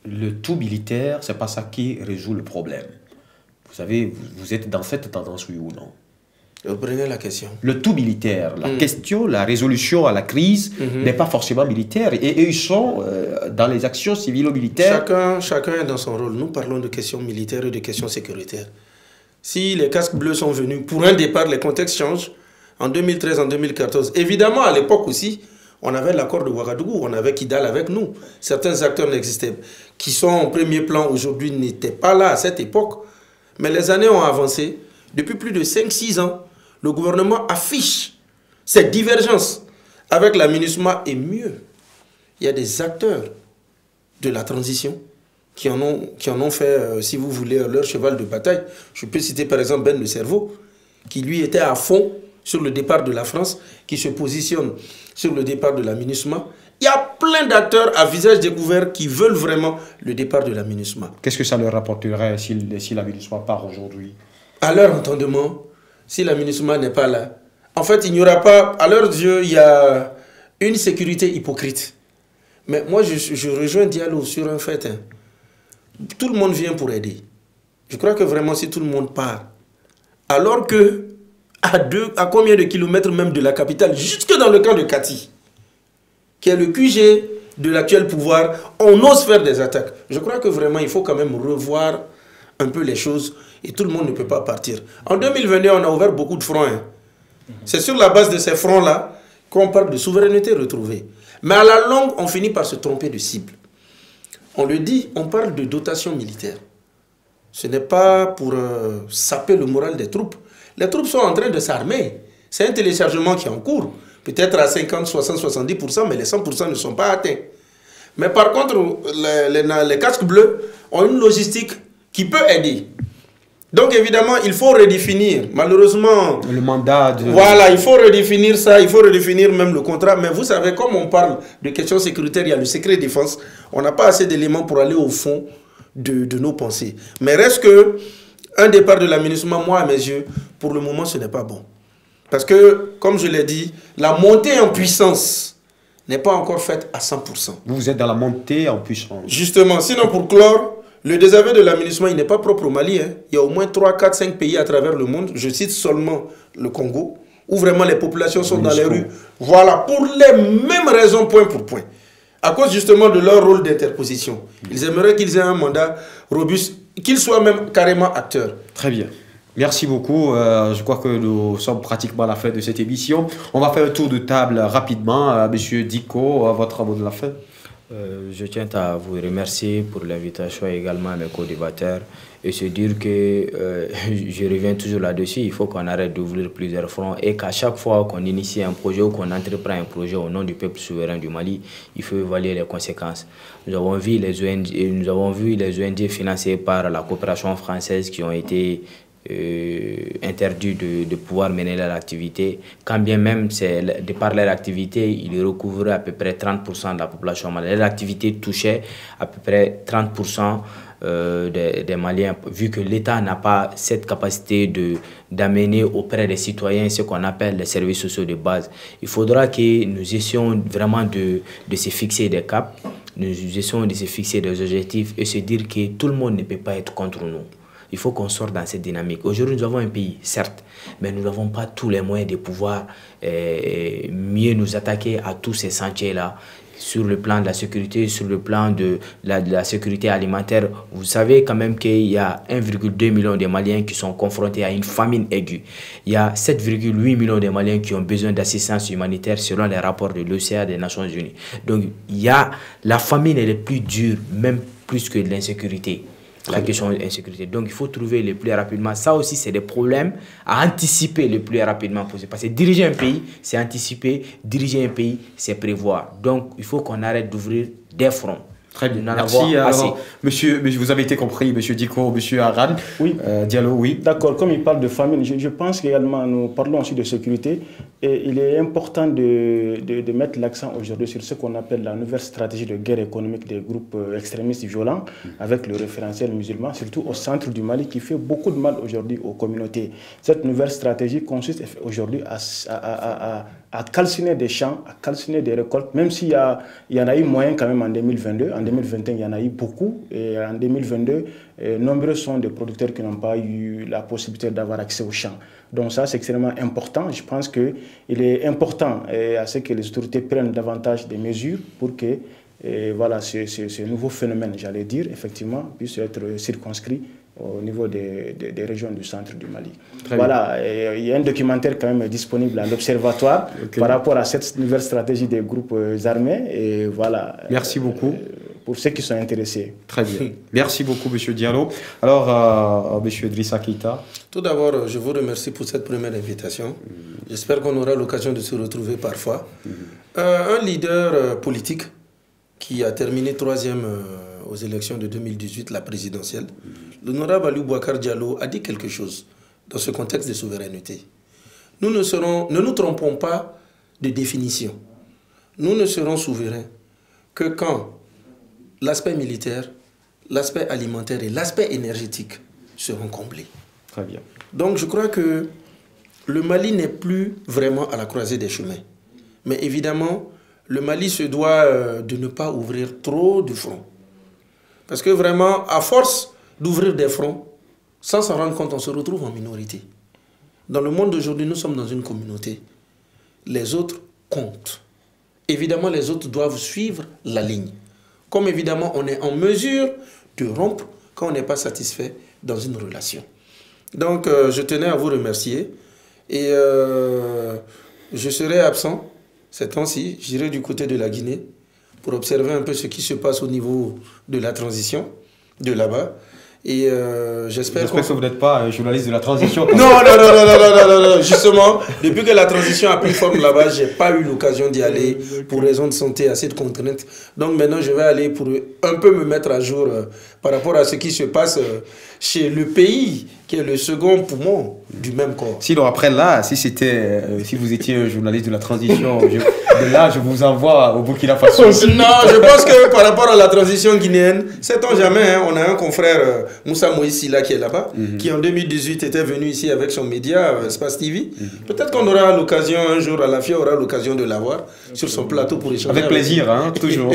le tout militaire, ce n'est pas ça qui résout le problème. Vous savez, vous êtes dans cette tendance, oui ou non? Reprenez la question. Le tout militaire, la question, la résolution à la crise n'est pas forcément militaire. Et ils sont dans les actions civilo-militaires. Chacun est dans son rôle. Nous parlons de questions militaires et de questions sécuritaires. Si les casques bleus sont venus pour un départ, les contextes changent. En 2013, en 2014. Évidemment, à l'époque aussi, on avait l'accord de Ouagadougou, on avait Kidal avec nous. Certains acteurs n'existaient, qui sont en premier plan aujourd'hui, n'étaient pas là à cette époque. Mais les années ont avancé. Depuis plus de 5-6 ans, le gouvernement affiche cette divergence avec la MINUSMA et mieux. Il y a des acteurs de la transition qui en ont fait, si vous voulez, leur cheval de bataille. Je peux citer par exemple Ben Le Cerveau, qui lui était à fond sur le départ de la France, qui se positionne sur le départ de la MINUSMA. Il y a plein d'acteurs à visage découvert qui veulent vraiment le départ de la MINUSMA. Qu'est-ce que ça leur rapporterait si la MINUSMA part aujourd'hui? À leur entendement, si la MINUSMA n'est pas là, en fait, il n'y aura pas, à leurs yeux, il y a une sécurité hypocrite. Mais moi, je rejoins Diallo sur un fait. Hein. Tout le monde vient pour aider. Je crois que vraiment, si tout le monde part, alors que à combien de kilomètres même de la capitale, jusque dans le camp de Kati, qui est le QG de l'actuel pouvoir, on ose faire des attaques. Je crois que vraiment, il faut quand même revoir un peu les choses et tout le monde ne peut pas partir. En 2022, on a ouvert beaucoup de fronts. Hein. C'est sur la base de ces fronts-là qu'on parle de souveraineté retrouvée. Mais à la longue, on finit par se tromper de cible. On le dit, on parle de dotation militaire. Ce n'est pas pour saper le moral des troupes. Les troupes sont en train de s'armer. C'est un téléchargement qui est en cours. Peut-être à 50, 60, 70%, mais les 100% ne sont pas atteints. Mais par contre, les casques bleus ont une logistique qui peut aider. Donc évidemment, il faut redéfinir. Malheureusement, le mandat de... Voilà, il faut redéfinir ça, il faut redéfinir même le contrat. Mais vous savez, comme on parle de questions sécuritaires, il y a le secret défense. On n'a pas assez d'éléments pour aller au fond de nos pensées. Mais reste que un départ de l'aménagement, moi à mes yeux, pour le moment, ce n'est pas bon. Parce que, comme je l'ai dit, la montée en puissance n'est pas encore faite à 100%. Vous êtes dans la montée en puissance. Justement, sinon pour clore, le désaveu de l'aménagement, il n'est pas propre au Mali. Hein. Il y a au moins 3, 4, 5 pays à travers le monde. Je cite seulement le Congo, où vraiment les populations sont dans les rues. Voilà, pour les mêmes raisons, point pour point. À cause justement de leur rôle d'interposition. Ils aimeraient qu'ils aient un mandat robuste, qu'ils soient même carrément acteurs. Très bien. Merci beaucoup. Je crois que nous sommes pratiquement à la fin de cette émission. On va faire un tour de table rapidement. Monsieur Diko, votre mot de la fin. Je tiens à vous remercier pour l'invitation et également à mes co-débatteurs et se dire que, je reviens toujours là-dessus, il faut qu'on arrête d'ouvrir plusieurs fronts et qu'à chaque fois qu'on initie un projet ou qu'on entreprend un projet au nom du peuple souverain du Mali, il faut évaluer les conséquences. Nous avons vu les ONG financées par la coopération française qui ont été interdits de pouvoir mener leur activité, quand bien même de par leur activité, ils recouvraient à peu près 30% de la population malienne. Leur activité touchait à peu près 30% des Maliens, vu que l'État n'a pas cette capacité d'amener auprès des citoyens ce qu'on appelle les services sociaux de base. Il faudra que nous essayons vraiment de se fixer des caps, nous essayons de se fixer des objectifs et se dire que tout le monde ne peut pas être contre nous. Il faut qu'on sorte dans cette dynamique. Aujourd'hui, nous avons un pays, certes, mais nous n'avons pas tous les moyens de pouvoir mieux nous attaquer à tous ces sentiers-là, sur le plan de la sécurité, sur le plan de la sécurité alimentaire. Vous savez quand même qu'il y a 1,2 million de Maliens qui sont confrontés à une famine aiguë. Il y a 7,8 millions de Maliens qui ont besoin d'assistance humanitaire selon les rapports de l'OCA des Nations Unies. Donc, la famine est le plus dure, même plus que l'insécurité. La question de l'insécurité. Donc, il faut trouver le plus rapidement. Ça aussi, c'est des problèmes à anticiper le plus rapidement possible. Parce que diriger un pays, c'est anticiper. Diriger un pays, c'est prévoir. Donc, il faut qu'on arrête d'ouvrir des fronts. Très bien, merci. Alors, monsieur, vous avez été compris, monsieur Diko, monsieur Aran. Oui. Diallo, oui. D'accord, comme il parle de famine, je pense qu'également, nous parlons aussi de sécurité. Et il est important de mettre l'accent aujourd'hui sur ce qu'on appelle la nouvelle stratégie de guerre économique des groupes extrémistes violents, avec le référentiel musulman, surtout au centre du Mali, qui fait beaucoup de mal aujourd'hui aux communautés. Cette nouvelle stratégie consiste aujourd'hui à calciner des champs, à calciner des récoltes, même s'il y en a eu moyen quand même en 2022. En 2021, il y en a eu beaucoup. Et en 2022, nombreux sont des producteurs qui n'ont pas eu la possibilité d'avoir accès aux champs. Donc ça, c'est extrêmement important. Je pense qu'il est important à ce que les autorités prennent davantage des mesures pour que voilà, ce nouveau phénomène, j'allais dire, effectivement, puisse être circonscrit au niveau des régions du centre du Mali. Voilà, il y a un documentaire quand même disponible à l'Observatoire par rapport à cette nouvelle stratégie des groupes armés. Et voilà. Merci beaucoup. Pour ceux qui sont intéressés. Très bien. Merci beaucoup, monsieur Diallo. Alors, monsieur Idrissa Keïta. Tout d'abord, je vous remercie pour cette première invitation. J'espère qu'on aura l'occasion de se retrouver parfois. Un leader politique qui a terminé 3e aux élections de 2018, la présidentielle, l'honorable Aliou Boubacar Diallo a dit quelque chose dans ce contexte de souveraineté. Nous ne nous trompons pas de définition. Nous ne serons souverains que quand l'aspect militaire, l'aspect alimentaire et l'aspect énergétique seront comblés. Très bien. Donc je crois que le Mali n'est plus vraiment à la croisée des chemins. Mais évidemment, le Mali se doit de ne pas ouvrir trop de fronts. Parce que vraiment, à force d'ouvrir des fronts, sans s'en rendre compte, on se retrouve en minorité. Dans le monde d'aujourd'hui, nous sommes dans une communauté. Les autres comptent. Évidemment, les autres doivent suivre la ligne. Comme évidemment, on est en mesure de rompre quand on n'est pas satisfait dans une relation. Donc, je tenais à vous remercier. Et je serai absent ces temps-ci. J'irai du côté de la Guinée pour observer un peu ce qui se passe au niveau de la transition, de là-bas. Et j'espère que vous n'êtes pas un journaliste de la transition. Non, justement, depuis que la transition a pris forme là-bas, je n'ai pas eu l'occasion d'y aller pour raison de santé, assez de contraintes. Donc maintenant, je vais aller pour un peu me mettre à jour par rapport à ce qui se passe chez le pays, qui est le second poumon du même corps. Sinon, après là, si vous étiez un journaliste de la transition, de là, je vous envoie au Burkina Faso. Non, je pense que par rapport à la transition guinéenne, sait-on jamais, hein, on a un confrère, Moussa Moïsila, qui est là-bas, qui en 2018 était venu ici avec son média, Space TV. Peut-être qu'on aura l'occasion, un jour, à la FIA aura l'occasion de l'avoir sur son plateau pour échanger. Avec plaisir, hein, toujours.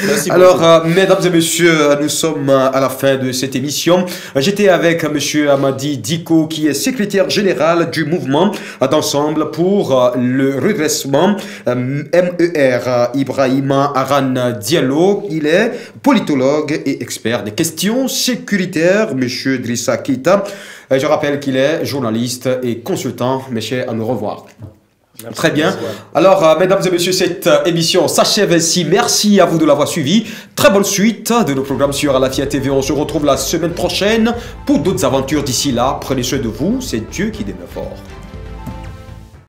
Merci beaucoup. Alors, mesdames et messieurs, nous sommes à la fin de cette émission. J'étais avec M. Amadi Diko, qui est secrétaire général du mouvement d'ensemble pour le redressement MER. Ibrahima Aran Diallo, il est politologue et expert des questions sécuritaires. M. Drissa Keita, je rappelle qu'il est journaliste et consultant. Messieurs, à nous revoir. Merci. Très bien. Alors, mesdames et messieurs, cette émission s'achève ainsi. Merci à vous de l'avoir suivi. Très bonne suite de nos programmes sur Alafia TV. On se retrouve la semaine prochaine pour d'autres aventures. D'ici là, prenez soin de vous. C'est Dieu qui demeure fort.